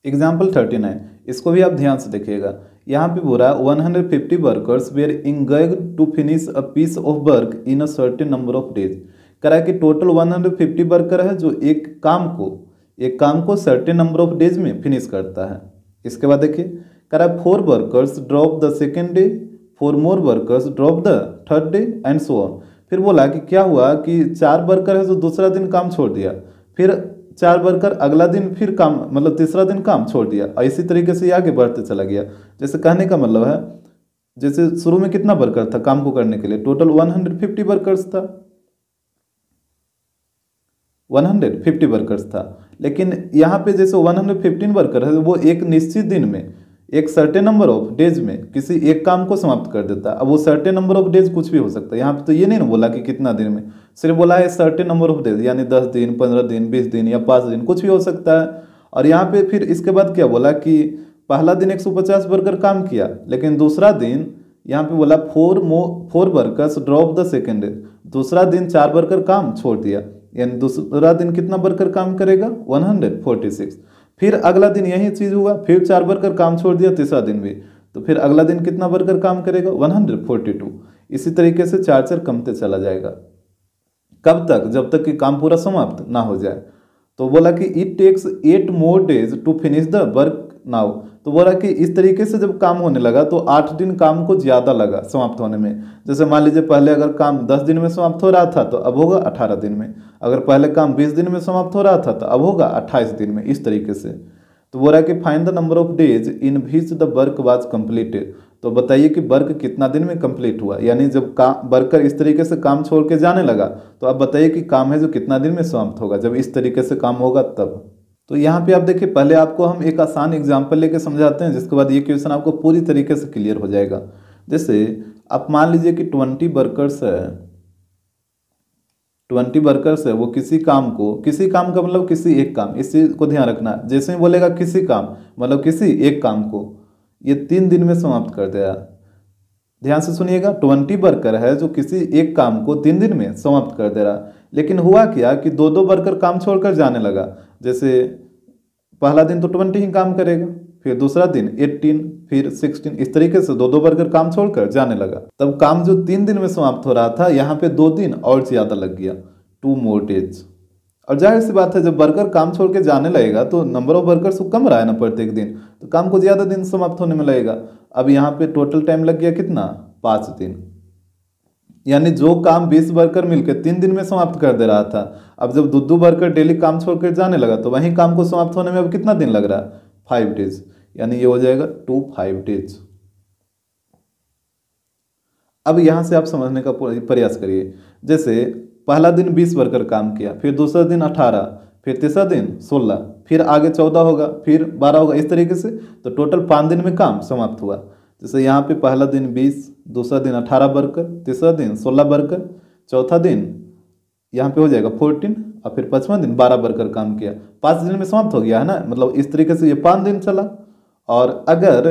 Example 39, इसको भी आप ध्यान से देखिएगा। यहाँ पे बोल रहा है 150 workers were engaged to finish a piece of work in a certain number of days. कह रहा है कि टोटल 150 वर्कर है जो एक काम को सर्टेन नंबर ऑफ डेज में फिनिश करता है। इसके बाद देखिए, कह रहा है 4 workers drop the second day, 4 more workers drop the third and so on. फिर बोला कि क्या हुआ कि 4 वर्कर है जो दूसरा दिन काम छोड़ दिया, फिर 4 वर्कर अगला दिन फिर काम, मतलब तीसरा दिन काम छोड़ दिया, और इसी तरीके से ये आगे बढ़ते चला गया। जैसे कहने का मतलब है, जैसे शुरू में कितना वर्कर था काम को करने के लिए, टोटल 150 वर्कर्स था, 150 वर्कर्स था। लेकिन यहाँ पे जैसे 115 वर्कर है वो एक निश्चित दिन में एक सर्टेन नंबर ऑफ डेज में किसी एक काम को समाप्त कर देता है। अब वो सर्टेन नंबर ऑफ डेज कुछ भी हो सकता है, यहाँ पे तो ये नहीं ना बोला कि कितना दिन में, सिर्फ बोला है सर्टेन नंबर ऑफ डेज, यानी 10 दिन, 15 दिन, 20 दिन या 5 दिन, कुछ भी हो सकता है। और यहाँ पे फिर इसके बाद क्या बोला कि पहला दिन 150 वर्कर काम किया, लेकिन दूसरा दिन यहाँ पे बोला 4 workers drop the second day, दूसरा दिन 4 वर्कर काम छोड़ दिया, यानी दूसरा दिन कितना वर्कर काम करेगा 146। फिर अगला दिन यही चीज़ हुआ, फिर 4 वर्कर काम छोड़ दिया तीसरा दिन भी, तो फिर अगला दिन कितना वर्कर काम करेगा 142। इसी तरीके से 4 कमते चला जाएगा। कब तक? जब तक कि काम पूरा समाप्त ना हो जाए। तो बोला कि it takes 8 more days to finish the work now. तो बोला कि इस तरीके से जब काम होने लगा तो 8 दिन काम को ज़्यादा लगा समाप्त होने में। जैसे मान लीजिए पहले अगर काम 10 दिन में समाप्त हो रहा था तो अब होगा 18 दिन में, अगर पहले काम 20 दिन में समाप्त हो रहा था तो अब होगा 28 दिन में, इस तरीके से। तो बोल रहा है कि find the number of days in which the work was completed. तो बताइए कि वर्क कितना दिन में कंप्लीट हुआ, यानी जब काम वर्कर इस तरीके से काम छोड़ के जाने लगा तो अब बताइए कि काम है जो कितना दिन में समाप्त होगा, जब इस तरीके से काम होगा तब। तो यहाँ पे आप देखिए, पहले आपको हम एक आसान एग्जाम्पल लेके समझाते हैं, जिसके बाद ये क्वेश्चन आपको पूरी तरीके से क्लियर हो जाएगा। जैसे आप मान लीजिए कि 20 वर्कर्स है, 20 वर्कर्स है, वो किसी काम का मतलब किसी एक काम, इस चीज को ध्यान रखना। जैसे ही बोलेगा किसी काम मतलब किसी एक काम को ये 3 दिन में समाप्त कर दिया। ध्यान से सुनिएगा, 20 वर्कर है जो किसी एक काम को 3 दिन में समाप्त कर दे रहा। लेकिन हुआ क्या कि 2-2 वर्कर काम छोड़कर जाने लगा। जैसे पहला दिन तो 20 ही काम करेगा, फिर दूसरा दिन 18, फिर 16, इस तरीके से 2-2 वर्कर काम छोड़कर जाने लगा। तब काम जो 3 दिन में समाप्त हो रहा था यहाँ पे 2 दिन और ज़्यादा लग गया, 2 मोर डेज। और जाहिर सी बात है, जब वर्कर काम छोड़ के जाने लगेगा तो नंबर ऑफ वर्कर्स को कम रहा है ना प्रत्येक दिन, तो काम को ज़्यादा दिन समाप्त होने में लगेगा। अब यहाँ पे टोटल टाइम लग गया कितना, 5 दिन। यानी जो काम 20 वर्कर मिलकर 3 दिन में समाप्त कर दे रहा था, अब जब 2-2 वर्कर डेली काम छोड़कर जाने लगा तो वहीं काम को समाप्त होने में अब कितना दिन लग रहा है, 5 डेज। यानी ये हो जाएगा 5 डेज। अब यहाँ से आप समझने का प्रयास करिए। जैसे पहला दिन 20 वर्कर काम किया, फिर दूसरा दिन 18, फिर तीसरा दिन 16, फिर आगे 14 होगा, फिर 12 होगा, इस तरीके से। तो टोटल 5 दिन में काम समाप्त हुआ। जैसे यहाँ पे पहला दिन 20, दूसरा दिन 18 वर्कर, तीसरा दिन 16 वर्कर, चौथा दिन यहाँ पे हो जाएगा 14, और फिर 5वां दिन 12 वर्कर काम किया। 5 दिन में समाप्त हो गया है ना, मतलब इस तरीके से ये 5 दिन चला। और अगर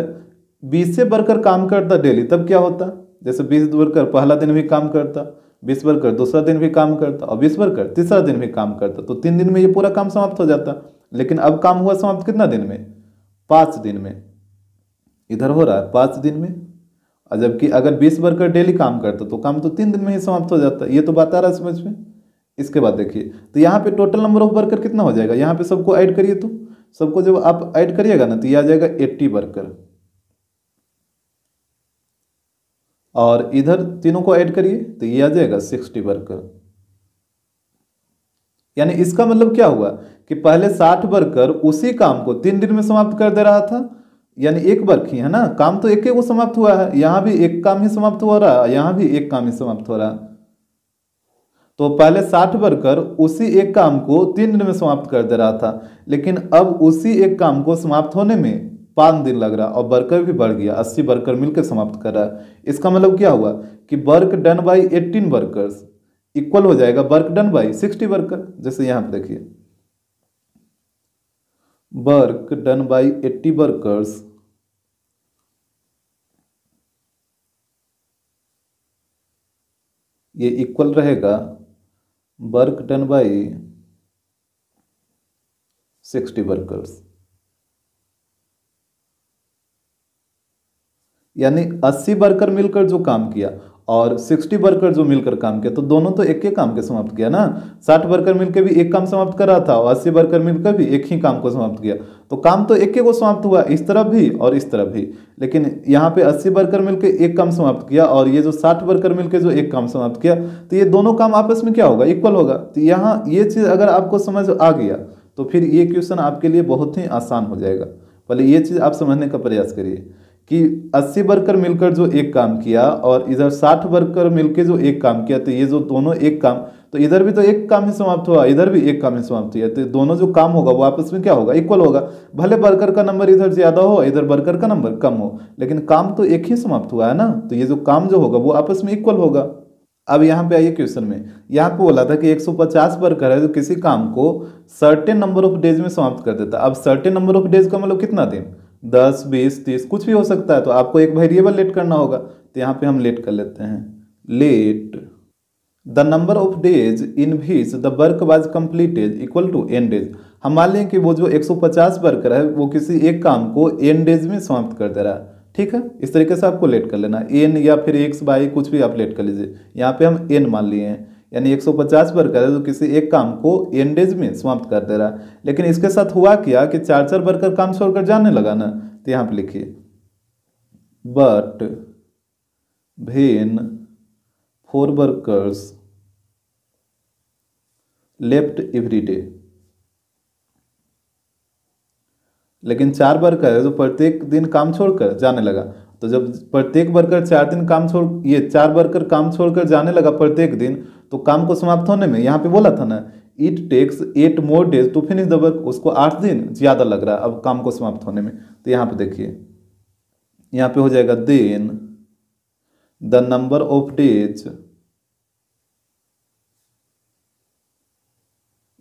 20 से वर्कर काम करता डेली तब क्या होता, जैसे 20 वर्कर पहला दिन भी काम करता, 20 वर्कर दूसरा दिन भी काम करता, और 20 वर्कर तीसरा दिन भी काम करता, तो 3 दिन में ये पूरा काम समाप्त हो जाता। लेकिन अब काम हुआ समाप्त कितना दिन में, 5 दिन में। इधर हो रहा है 5 दिन में, और जबकि अगर 20 वर्कर डेली काम करता तो काम तो 3 दिन में ही समाप्त हो जाता। ये तो बात आ रहा है समझ में। इसके बाद देखिए, तो यहाँ पे टोटल नंबर ऑफ वर्कर कितना हो जाएगा, यहाँ पे सबको ऐड करिए, तो सबको जब आप ऐड करिएगा ना तो ये आ जाएगा 80 वर्कर, और इधर तीनों को ऐड करिए तो ये आ जाएगा 60 वर्कर। यानी इसका मतलब क्या हुआ कि पहले 60 वर्कर उसी काम को 3 दिन में समाप्त कर दे रहा था, यानी एक वर्क ही है ना, काम तो एक को समाप्त हुआ है, यहाँ भी एक काम ही समाप्त हो रहा है, यहाँ भी एक काम ही समाप्त हो रहा है। तो पहले 60 वर्कर उसी एक काम को 3 दिन में समाप्त कर दे रहा था, लेकिन अब उसी एक काम को समाप्त होने में 5 दिन लग रहा, और वर्कर भी बढ़ गया, 80 वर्कर मिलकर समाप्त कर रहा है। इसका मतलब क्या हुआ कि work done by 18 workers equal हो जाएगा वर्क डन बाई 60 वर्कर। जैसे यहाँ पे देखिए, वर्क डन बाई 80 वर्कर्स ये इक्वल रहेगा वर्क डन बाई 60 वर्कर्स, यानी 80 वर्कर मिलकर जो काम किया और 60 वर्कर जो मिलकर काम किया, तो दोनों तो एक ही काम के समाप्त किया ना। 60 वर्कर मिलकर भी एक काम समाप्त कर रहा था और 80 वर्कर मिलकर भी एक ही काम को समाप्त किया, तो काम तो एक ही को समाप्त हुआ, इस तरफ भी और इस तरफ भी। लेकिन यहाँ पे 80 वर्कर मिलकर एक काम समाप्त किया और ये जो 60 वर्कर मिलकर जो एक काम समाप्त किया, तो ये दोनों काम आपस में क्या होगा, इक्वल होगा। तो यहाँ ये चीज़ अगर आपको समझ आ गया तो फिर ये क्वेश्चन आपके लिए बहुत ही आसान हो जाएगा। पहले ये चीज़ आप समझने का प्रयास करिए कि 80 वर्कर मिलकर जो एक काम किया और इधर 60 वर्कर मिलकर जो एक काम किया, तो ये जो दोनों एक काम, तो इधर भी तो एक काम ही समाप्त हुआ, इधर भी एक काम ही समाप्त हुआ, तो दोनों जो काम होगा वो आपस में क्या होगा, इक्वल होगा। भले वर्कर का नंबर इधर ज़्यादा हो, इधर वर्कर का नंबर कम हो, लेकिन काम तो एक ही समाप्त हुआ है ना, तो ये जो काम जो होगा वो आपस में इक्वल होगा। अब यहाँ पे आइए क्वेश्चन में, यहाँ पे बोला था कि 150 वर्कर है जो किसी काम को सर्टेन नंबर ऑफ डेज में समाप्त कर देता है। अब सर्टेन नंबर ऑफ डेज का मतलब कितना दिन, 10, 20, 30 कुछ भी हो सकता है, तो आपको एक वेरिएबल लेट करना होगा। तो यहाँ पे हम लेट कर लेते हैं, let the number of days in which the work was completed equal to n days. हम मान लें कि वो जो 150 वर्कर है वो किसी एक काम को n डेज में समाप्त कर दे रहा है, ठीक है। इस तरीके से आपको लेट कर लेना, n या फिर x बाई कुछ भी आप लेट कर लीजिए। यहाँ पे हम n मान लिए हैं, यानी 150 वर्कर है तो किसी एक काम को n डेज में समाप्त कर दे रहा है। लेकिन इसके साथ हुआ क्या कि 4 वर्कर काम छोड़कर जाने लगा ना, तो यहाँ पे लिखिए but when 4 workers left every day. लेकिन 4 वर्कर है जो प्रत्येक दिन काम छोड़कर जाने लगा, तो जब प्रत्येक वर्कर 4 वर्कर काम छोड़कर जाने लगा प्रत्येक दिन, तो काम को समाप्त होने में, यहाँ पे बोला था ना it takes 8 more days to finish the work, उसको 8 दिन ज़्यादा लग रहा है अब काम को समाप्त होने में। तो यहाँ पे देखिए, यहाँ पे हो जाएगा then the number of days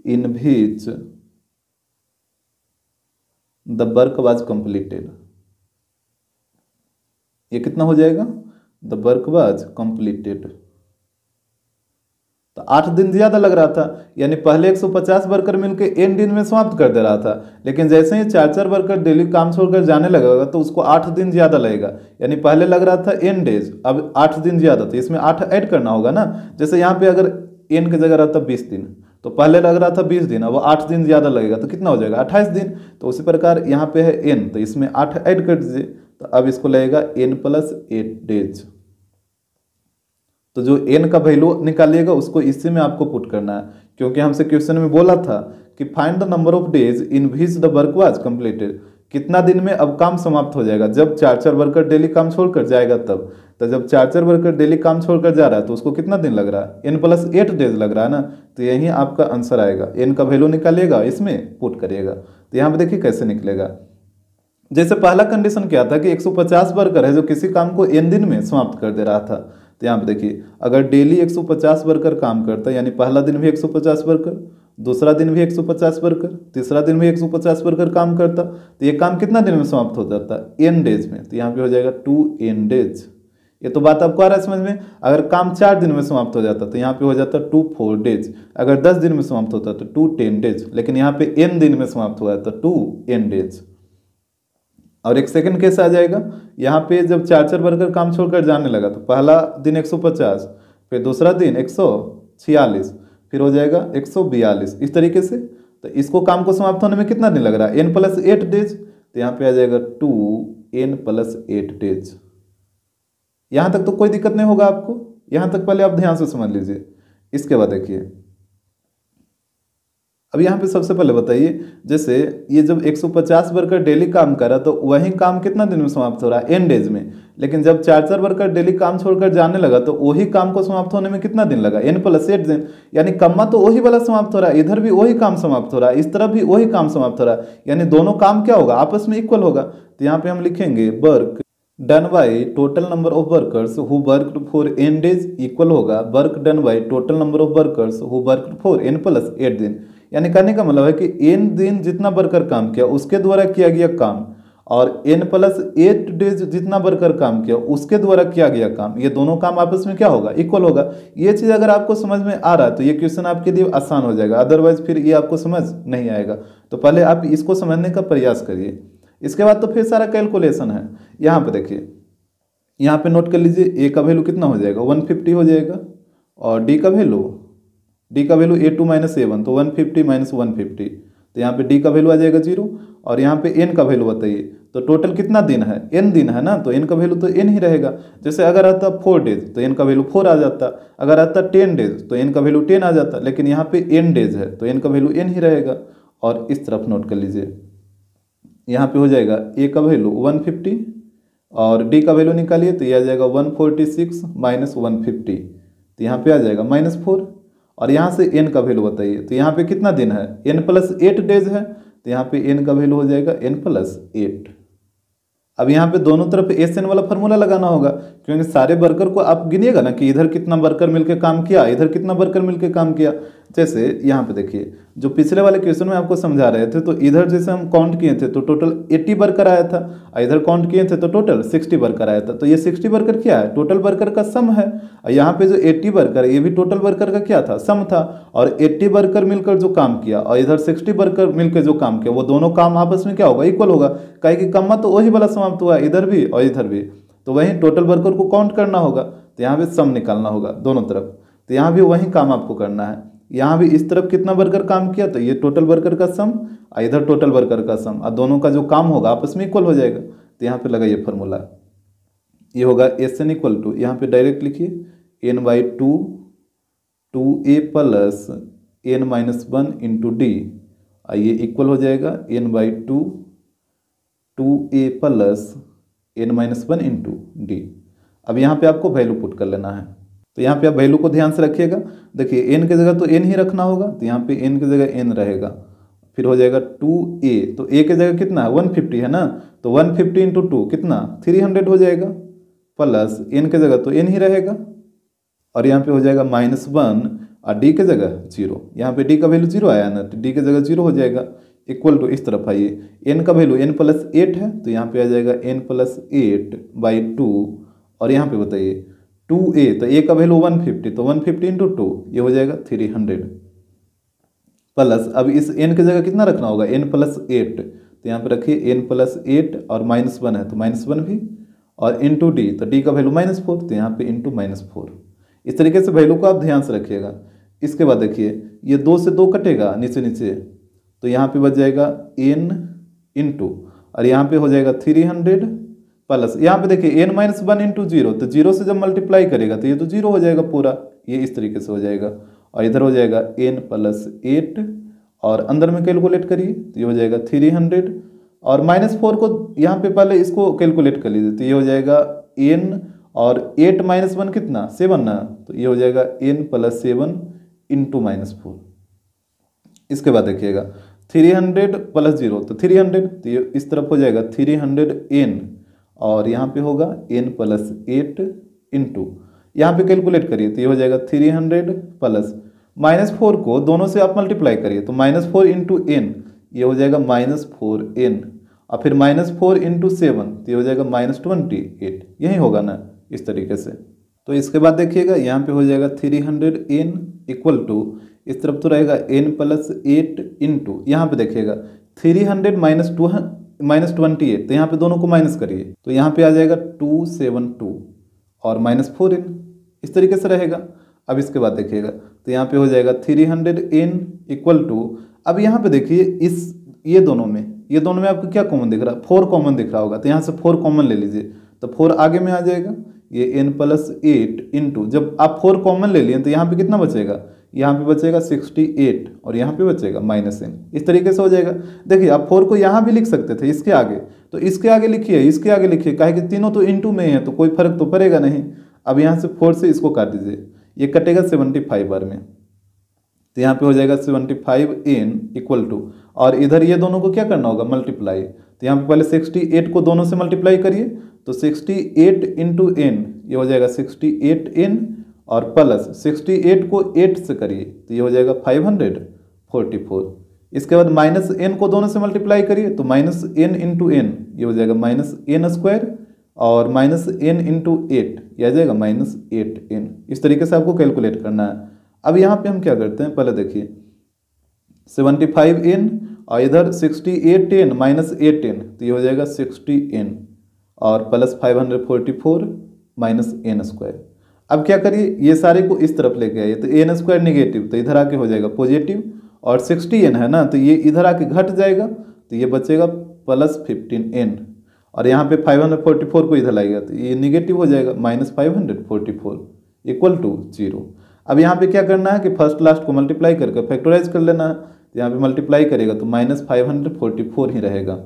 in which the work was completed, ये कितना हो जाएगा, द वर्क वाज कंप्लीटेड। तो 8 दिन ज्यादा लग रहा था, यानी पहले 150 वर्कर मिलकर n दिन में समाप्त कर दे रहा था, लेकिन जैसे ही 4 वर्कर डेली काम छोड़कर जाने लगेगा तो उसको 8 दिन ज्यादा लगेगा। यानी पहले लग रहा था n डेज, अब 8 दिन ज्यादा, तो इसमें 8 ऐड करना होगा ना। जैसे यहाँ पे अगर n की जगह रहता 20 दिन, तो पहले लग रहा था 20 दिन, अब 8 दिन ज़्यादा लगेगा, तो कितना हो जाएगा 28 दिन। तो उसी प्रकार यहाँ पे है n, तो इसमें 8 ऐड कर दीजिए, तो अब इसको लगेगा n + 8 डेज। तो जो n का वैल्यू निकालिएगा उसको इसी में आपको पुट करना है, क्योंकि हमसे क्वेश्चन में बोला था कि find the number of days in which the work was completed, कितना दिन में अब काम समाप्त हो जाएगा। जब 4 वर्कर डेली काम छोड़कर जाएगा तब, तो जब 4 वर्कर डेली काम छोड़कर जा रहा है तो उसको कितना दिन लग रहा है, n + 8 डेज लग रहा है ना। तो यही आपका आंसर आएगा, n का वैल्यू निकालिएगा, इसमें पुट करिएगा। तो यहाँ पे देखिए कैसे निकलेगा। जैसे पहला कंडीशन क्या था कि 150 वर्कर है जो किसी काम को n दिन में समाप्त कर दे रहा था। तो यहाँ पे देखिए, अगर डेली 150 वर्कर काम करता, यानी पहला दिन भी 150 वर्कर, दूसरा दिन भी 150 वर्कर, तीसरा दिन भी 150 वर्कर काम करता, तो ये काम कितना दिन में समाप्त हो जाता है, n डेज में। तो यहाँ पे हो जाएगा 2n डेज। ये तो बात आपको आ रहा है समझ में। अगर काम 4 दिन में समाप्त हो जाता तो यहाँ पे हो जाता 2 4 डेज। अगर 10 दिन में समाप्त होता तो 2 10 डेज, लेकिन यहाँ पे n दिन में समाप्त हुआ है तो 2 n डेज। और एक सेकंड केस आ जाएगा, यहाँ पे जब 4 वर्कर काम छोड़कर जाने लगा तो पहला दिन 150, फिर दूसरा दिन 146, फिर हो जाएगा 142, इस तरीके से। तो इसको काम को समाप्त होने में कितना दिन लग रहा है, n + 8 डेज। तो यहाँ पे आ जाएगा 2n + 8 डेज। यहाँ तक तो कोई दिक्कत नहीं होगा आपको, यहाँ तक पहले आप ध्यान से समझ लीजिए। इसके बाद देखिए, अब यहाँ पे सबसे पहले बताइए, जैसे ये जब 150 वर्कर डेली काम कर रहा तो वही काम कितना दिन में समाप्त हो रहा है, n डेज में। लेकिन जब 4 वर्कर डेली काम छोड़कर जाने लगा तो वही काम को समाप्त होने में कितना दिन लगा, n + 8 दिन। यानी कम्मा तो वही वाला समाप्त हो रहा है, इधर भी वही काम समाप्त हो रहा है, इस तरफ भी वही काम समाप्त हो रहा है, यानी दोनों काम क्या होगा, आपस में इक्वल होगा। तो यहाँ पे हम लिखेंगे work done by total number of workers who worked for n days equal होगा work done by total number of workers who worked for n + 8 दिन। यानी कहने का मतलब है कि n दिन जितना वर्कर काम किया उसके द्वारा किया गया काम और n प्लस 8 डेज जितना वर्कर काम किया उसके द्वारा किया गया काम, ये दोनों काम आपस में क्या होगा, इक्वल होगा। ये चीज़ अगर आपको समझ में आ रहा है तो ये क्वेश्चन आपके लिए आसान हो जाएगा, अदरवाइज फिर ये आपको समझ नहीं आएगा। तो पहले आप इसको समझने का प्रयास करिए। इसके बाद तो फिर सारा कैलकुलेशन है। यहाँ पे देखिए, यहाँ पे नोट कर लीजिए, ए का वैल्यू कितना हो जाएगा, 150 हो जाएगा, और डी का वैल्यू A2 माइनस A1, तो 150 माइनस 150, तो यहाँ पे डी का वैल्यू आ जाएगा 0, और यहाँ पे एन का वैल्यू बताइए। तो टोटल कितना दिन है, n दिन है ना, तो n का वैल्यू तो n ही रहेगा। जैसे अगर आता 4 डेज तो n का वैल्यू 4 आ जाता, अगर आता 10 डेज तो n का वैल्यू 10 आ जाता, लेकिन यहाँ पे n डेज है तो n का वैल्यू n ही रहेगा। और इस तरफ नोट कर लीजिए, यहाँ पे हो जाएगा a का वैल्यू 150 और d का वैल्यू निकालिए तो ये आ जाएगा 146 माइनस 150, तो यहाँ पे आ जाएगा -4, और यहाँ से n का वैल्यू बताइए। तो यहाँ पे कितना दिन है, n प्लस 8 डेज है, तो यहाँ पे n का वैल्यू हो जाएगा n प्लस 8। अब यहाँ पे दोनों तरफ SN वाला फॉर्मूला लगाना होगा, क्योंकि सारे वर्कर को आप गिनिएगा ना कि इधर कितना वर्कर मिलकर काम किया, इधर कितना वर्कर मिलकर काम किया। जैसे यहाँ पे देखिए, जो पिछले वाले क्वेश्चन में आपको समझा रहे थे, तो इधर जैसे हम काउंट किए थे तो टोटल 80 वर्कर आया था, और इधर काउंट किए थे तो टोटल 60 वर्कर आया था। तो ये 60 वर्कर क्या है, टोटल वर्कर का सम है, और यहाँ पे जो 80 वर्कर है ये भी टोटल वर्कर का क्या था, सम था। और 80 वर्कर मिलकर जो काम किया और इधर 60 वर्कर मिलकर जो काम किया, वो दोनों काम आपस में क्या होगा, इक्वल होगा। काहे कि कम्मा तो वही वाला समाप्त हुआ इधर भी और इधर भी, तो वहीं टोटल वर्कर को काउंट करना होगा, तो यहाँ पे सम निकालना होगा दोनों तरफ। तो यहाँ भी वही काम आपको करना है, यहाँ भी इस तरफ कितना वर्कर काम किया तो ये टोटल वर्कर का सम, और इधर टोटल वर्कर का सम, और दोनों का जो काम होगा आपस में इक्वल हो जाएगा। तो यहाँ पे लगाइए फार्मूला, ये होगा SN इक्वल टू, यहाँ पे डायरेक्ट लिखिए n/2 2a plus n-1 into D, ये इक्वल हो जाएगा n/2 2a plus n-1 into D. अब यहाँ पे आपको वैल्यू पुट कर लेना है, तो यहाँ पे आप वैल्यू को ध्यान से रखिएगा। देखिए n की जगह तो n ही रखना होगा, तो यहाँ पे n की जगह n रहेगा, फिर हो जाएगा 2a, तो a की जगह कितना है 150 है ना, तो 150 इंटू 2 कितना 300 हो जाएगा, प्लस n की जगह तो n ही रहेगा, और यहाँ पे हो जाएगा -1, और d की जगह 0, यहाँ पे d का वैल्यू 0 आया ना, तो d की जगह 0 हो जाएगा, इक्वल टू इस तरफ आइए, n का वैल्यू n प्लस 8 है, तो यहाँ पे आ जाएगा n प्लस 8/2, और यहाँ पे बताइए 2a, तो a का वैल्यू 150, तो 150 इंटू 2 ये हो जाएगा 300, प्लस अब इस n की जगह कितना रखना होगा, n प्लस 8, तो यहाँ पे रखिए n प्लस 8 और -1 है तो -1 भी, और इंटू डी, तो डी का वैल्यू -4, तो यहाँ पे इंटू -4। इस तरीके से वैल्यू को आप ध्यान से रखिएगा। इसके बाद देखिए, ये 2 से 2 कटेगा नीचे नीचे, तो यहाँ पे बच जाएगा n इंटू, और यहाँ पे हो जाएगा 300, प्लस यहाँ पे देखिए n-1 इंटू 0, तो 0 से जब मल्टीप्लाई करेगा तो ये तो 0 हो जाएगा पूरा, ये इस तरीके से हो जाएगा, और इधर हो जाएगा n प्लस 8, और अंदर में कैलकुलेट करिए तो ये हो जाएगा 300, और -4 को यहाँ पे पहले इसको कैलकुलेट कर लीजिए, तो ये हो जाएगा n, और 8 -1 कितना 7 ना, तो ये हो जाएगा n प्लस 7 इंटू -4। इसके बाद देखिएगा 300 प्लस 0 तो 300, तो ये इस तरफ हो जाएगा 300n, और यहाँ पे होगा n प्लस 8 इंटू, यहाँ पे कैलकुलेट करिए तो ये हो जाएगा 300 प्लस -4 को दोनों से आप मल्टीप्लाई करिए, तो -4 इंटू n ये हो जाएगा -4n, और फिर -4 इंटू 7 तो ये हो जाएगा -28, यही होगा ना इस तरीके से। तो इसके बाद देखिएगा यहाँ पे हो जाएगा 300n इक्वल टू, इस तरफ तो रहेगा n प्लस 8 इंटू, यहाँ पे देखिएगा 300 -28, तो यहाँ पे दोनों को माइनस करिए, तो यहाँ पे आ जाएगा 272 और -4n, इस तरीके से रहेगा। अब इसके बाद देखिएगा तो यहाँ पे हो जाएगा 300n इक्वल टू, अब यहाँ पे देखिए इस ये दोनों में आपको क्या कॉमन दिख रहा है, 4 कॉमन दिख रहा होगा, तो यहाँ से 4 कॉमन ले लीजिए, तो 4 आगे में आ जाएगा, ये n प्लस 8 इंटू, जब आप 4 कॉमन ले लिए तो यहाँ पे कितना बचेगा, यहाँ पे बचेगा 68, और यहाँ पे बचेगा -n, इस तरीके से हो जाएगा। देखिए आप 4 को यहाँ भी लिख सकते थे इसके आगे, तो इसके आगे लिखिए, इसके आगे लिखिए, काहे कि तीनों तो इंटू में है तो कोई फर्क तो पड़ेगा नहीं। अब यहाँ से 4 से इसको काट दीजिए, ये कटेगा 75 बार में, तो यहाँ पे हो जाएगा 75n इक्वल टू, और इधर ये दोनों को क्या करना होगा मल्टीप्लाई, तो यहाँ पे पहले 68 को दोनों से मल्टीप्लाई करिए, तो 68 इंटू n ये हो जाएगा 68n, और प्लस 68 को 8 से करिए तो ये हो जाएगा 544, इसके बाद माइनस एन को दोनों से मल्टीप्लाई करिए तो माइनस एन इंटू एन ये हो जाएगा माइनस एन स्क्वायर, और माइनस एन इंटू एट ये आ जाएगा माइनस एट एन। इस तरीके से आपको कैलकुलेट करना है। अब यहाँ पे हम क्या करते हैं, पहले देखिए 75n और इधर 68n माइनस 8n तो ये हो जाएगा 60n और प्लस 544 माइनस एन स्क्वायर। अब क्या करिए, ये सारे को इस तरफ लेके आइए तो एन स्क्वायर निगेटिव तो इधर आके हो जाएगा पॉजिटिव, और 60n है ना तो ये इधर आके घट जाएगा तो ये बचेगा प्लस 15n, और यहाँ पे 544 को इधर लाएगा तो ये निगेटिव हो जाएगा माइनस 544 इक्वल टू 0। अब यहाँ पे क्या करना है कि फर्स्ट लास्ट को मल्टीप्लाई करके फैक्टराइज कर लेना है। तो यहाँ पे मल्टीप्लाई करेगा तो माइनस 544 ही रहेगा।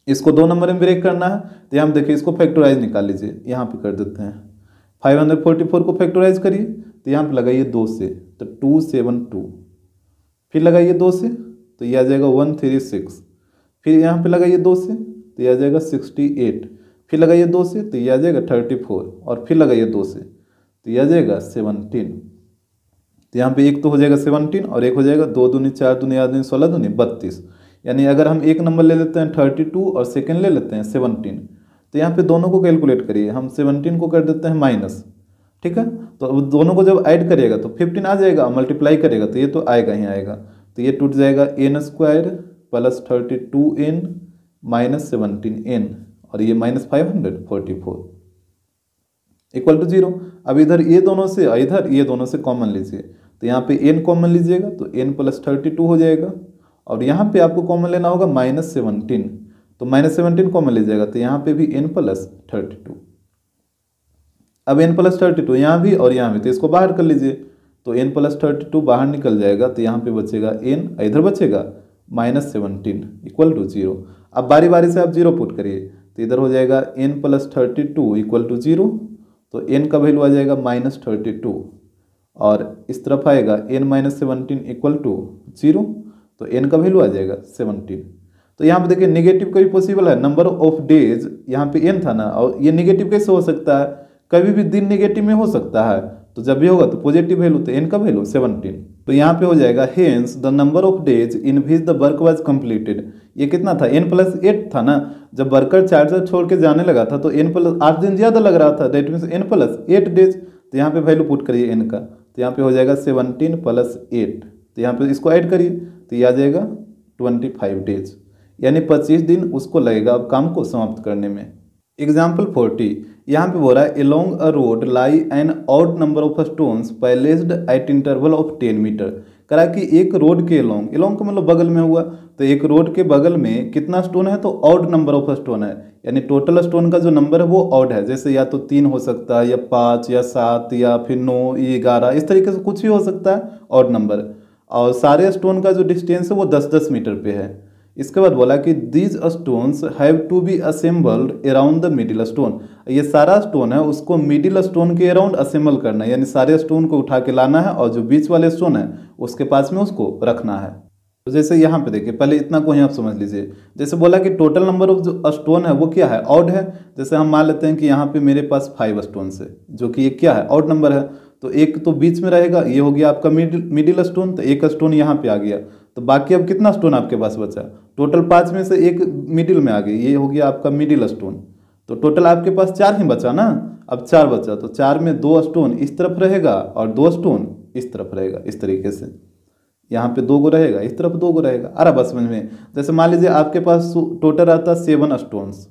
इसको 2 नंबर में ब्रेक करना है तो यहाँ पे देखिए इसको फैक्टराइज निकाल लीजिए, यहाँ पे कर देते हैं 544 को फैक्टराइज करिए तो यहाँ पे लगाइए 2 से तो 272, फिर लगाइए 2 से तो ये आ जाएगा 136, फिर यहाँ पे लगाइए 2 से तो ये आ जाएगा 68, फिर लगाइए 2 से तो ये आ जाएगा 34, और फिर लगाइए 2 से तो ये आ जाएगा 17। तो यहाँ पे एक तो हो जाएगा 17 और एक हो जाएगा 2 दूनी 4 दूनी 8 दूनी 16 दूनी 32। यानी अगर हम एक नंबर ले लेते हैं 32 और सेकंड ले लेते हैं 17 तो यहाँ पे दोनों को कैलकुलेट करिए। हम 17 को कर देते हैं माइनस, ठीक है। तो अब दोनों को जब ऐड करिएगा तो 15 आ जाएगा, मल्टीप्लाई करेगा तो ये तो आएगा ही आएगा। तो ये टूट जाएगा N square plus 32n minus 17n और ये माइनस 544 इक्वल टू 0। अब इधर ये दोनों से इधर ये दोनों से कॉमन लीजिए तो यहाँ पे n कॉमन लीजिएगा तो n प्लस 32 हो जाएगा, और यहाँ पे आपको कॉमन लेना होगा माइनस 17 तो माइनस 17 कॉमन लीजिएगा तो यहाँ पे भी n प्लस 32। अब n प्लस 32 यहाँ भी और यहाँ भी तो इसको बाहर कर लीजिए तो n प्लस 32 बाहर निकल जाएगा तो यहाँ पे बचेगा n, इधर बचेगा माइनस 17 इक्वल टू 0। अब बारी बारी से आप 0 पुट करिए तो इधर हो जाएगा n प्लस 32 इक्वल टू 0, तो n का वैल्यू आ जाएगा माइनस 32, और इस तरफ आएगा n माइनस 17 इक्वल टू 0, तो n का वैल्यू आ जाएगा 17। तो यहाँ पे देखिए नेगेटिव कभी पॉसिबल है, नंबर ऑफ डेज यहाँ पे n था ना, और ये नेगेटिव कैसे हो सकता है, कभी भी दिन नेगेटिव में हो सकता है, तो जब भी होगा तो पॉजिटिव वैल्यू तो n का वैल्यू 17। तो यहाँ पे हो जाएगा hence the number of days in which the work was completed. ये कितना था, n प्लस 8 था ना, जब वर्कर चार्जर छोड़ के जाने लगा था तो n प्लस 8 दिन ज़्यादा लग रहा था, that means n plus 8 days. तो यहाँ पे वैल्यू पुट करिए n का, तो यहाँ पे हो जाएगा 17 प्लस 8, तो यहाँ पे इसको ऐड करिए तो ये आ जाएगा 25 डेज, यानी 25 दिन उसको लगेगा अब काम को समाप्त करने में। एग्जाम्पल 40, यहाँ पे बोल रहा है along a road lie an odd number of stones placed at interval of 10 metre. करा कि एक रोड के एलोंग का मतलब बगल में हुआ, तो एक रोड के बगल में कितना स्टोन है तो ऑड नंबर ऑफ स्टोन है, यानी टोटल स्टोन का जो नंबर है वो ऑड है, जैसे या तो 3 हो सकता है या 5 या 7 या फिर 9 या 11, इस तरीके से कुछ भी हो सकता है ऑड नंबर। और सारे स्टोन का जो डिस्टेंस है वो 10-10 मीटर पे है। इसके बाद बोला कि these stones have to be assembled around the middle stone. ये सारा स्टोन है उसको मिडिल स्टोन के अराउंड असेंबल करना है, यानी सारे स्टोन को उठा के लाना है और जो बीच वाले स्टोन है उसके पास में उसको रखना है। तो जैसे यहाँ पे देखिए, पहले इतना को ही आप समझ लीजिए। जैसे बोला कि टोटल नंबर ऑफ जो स्टोन है वो क्या है, ऑड है। जैसे हम मान लेते हैं कि यहाँ पे मेरे पास 5 स्टोन है, जो कि ये क्या है, ऑड नंबर है। तो एक तो बीच में रहेगा, ये हो गया आपका मिडिल स्टोन, तो एक स्टोन यहाँ पे आ गया, तो बाकी अब कितना स्टोन आपके पास बचा, टोटल 5 में से एक मिडिल में आ गई, ये हो गया आपका मिडिल स्टोन। तो टोटल आपके पास 4 ही बचा ना, अब 4 बचा, तो 4 में 2 स्टोन इस तरफ रहेगा और 2 स्टोन इस तरफ रहेगा। इस तरीके से यहाँ पे 2 गो रहेगा, इस तरफ 2 गो रहेगा। अरे बस समझ में। जैसे मान लीजिए आपके पास टोटल आता 7 स्टोन्स,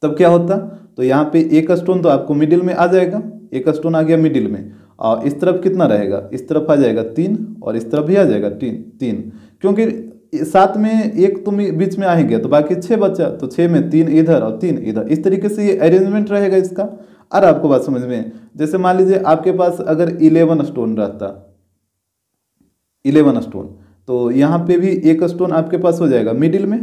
तब क्या होता, तो यहाँ पे एक स्टोन तो आपको मिडिल में आ जाएगा, एक स्टोन आ गया मिडिल में, और इस तरफ कितना रहेगा, इस तरफ आ जाएगा 3 और इस तरफ भी आ जाएगा 3, क्योंकि 7 में एक तो बीच में आ ही गया, तो बाकी 6 बचा, तो 6 में 3 इधर और 3 इधर, इस तरीके से ये अरेंजमेंट रहेगा इसका। अरे आपको बात समझ में। जैसे मान लीजिए आपके पास अगर 11 स्टोन रहता, 11 स्टोन, तो यहाँ पे भी एक स्टोन आपके पास हो जाएगा मिडिल में,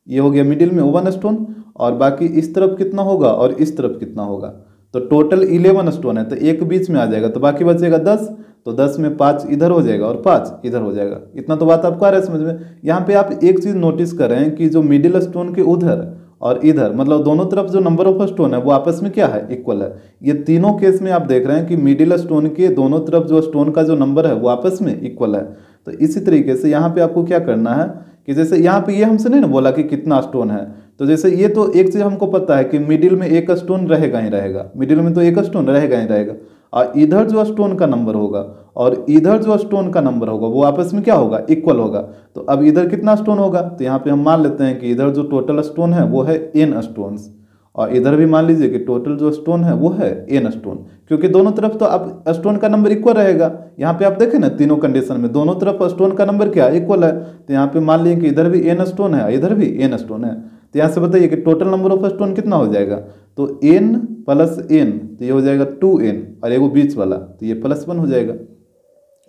ये हो गया मिडिल में 1 स्टोन, और बाकी इस तरफ कितना होगा और इस तरफ कितना होगा, तो टोटल 11 स्टोन है, तो एक बीच में आ जाएगा, तो बाकी बचेगा 10, तो 10 में 5 इधर हो जाएगा और 5 इधर हो जाएगा। इतना तो बात आपको आ रहा है समझ में। यहाँ पे आप एक चीज़ नोटिस कर रहे हैं कि जो मिडिल स्टोन के उधर और इधर, मतलब दोनों तरफ जो नंबर ऑफ स्टोन है वो आपस में क्या है, इक्वल है। ये तीनों केस में आप देख रहे हैं कि मिडिल स्टोन के दोनों तरफ जो स्टोन का जो नंबर है वो आपस में इक्वल है। तो इसी तरीके से यहाँ पे आपको क्या करना है कि जैसे यहाँ पे ये हमसे नहीं ना बोला कि कितना स्टोन है, तो जैसे ये तो एक चीज़ हमको पता है कि मिडिल में एक स्टोन रहेगा ही रहेगा, मिडिल में तो एक स्टोन रहेगा ही रहेगा, और इधर जो स्टोन का नंबर होगा और इधर जो स्टोन का नंबर होगा वो आपस में क्या होगा, इक्वल होगा। तो अब इधर कितना स्टोन होगा, तो यहाँ पे हम मान लेते हैं कि इधर जो टोटल स्टोन है वो है n स्टोन्स, और इधर भी मान लीजिए कि टोटल जो स्टोन है वो है n स्टोन, क्योंकि दोनों तरफ तो अब स्टोन का नंबर इक्वल रहेगा। यहाँ पे आप देखें ना तीनों कंडीशन में दोनों तरफ स्टोन का नंबर क्या इक्वल है, तो यहाँ पे मान लीजिए कि इधर भी n स्टोन है इधर भी n स्टोन है, तो यहाँ से बताइए कि टोटल नंबर ऑफ स्टोन कितना हो जाएगा, तो n प्लस n, तो ये हो जाएगा 2n, और एगो बीच वाला तो ये +1 हो जाएगा।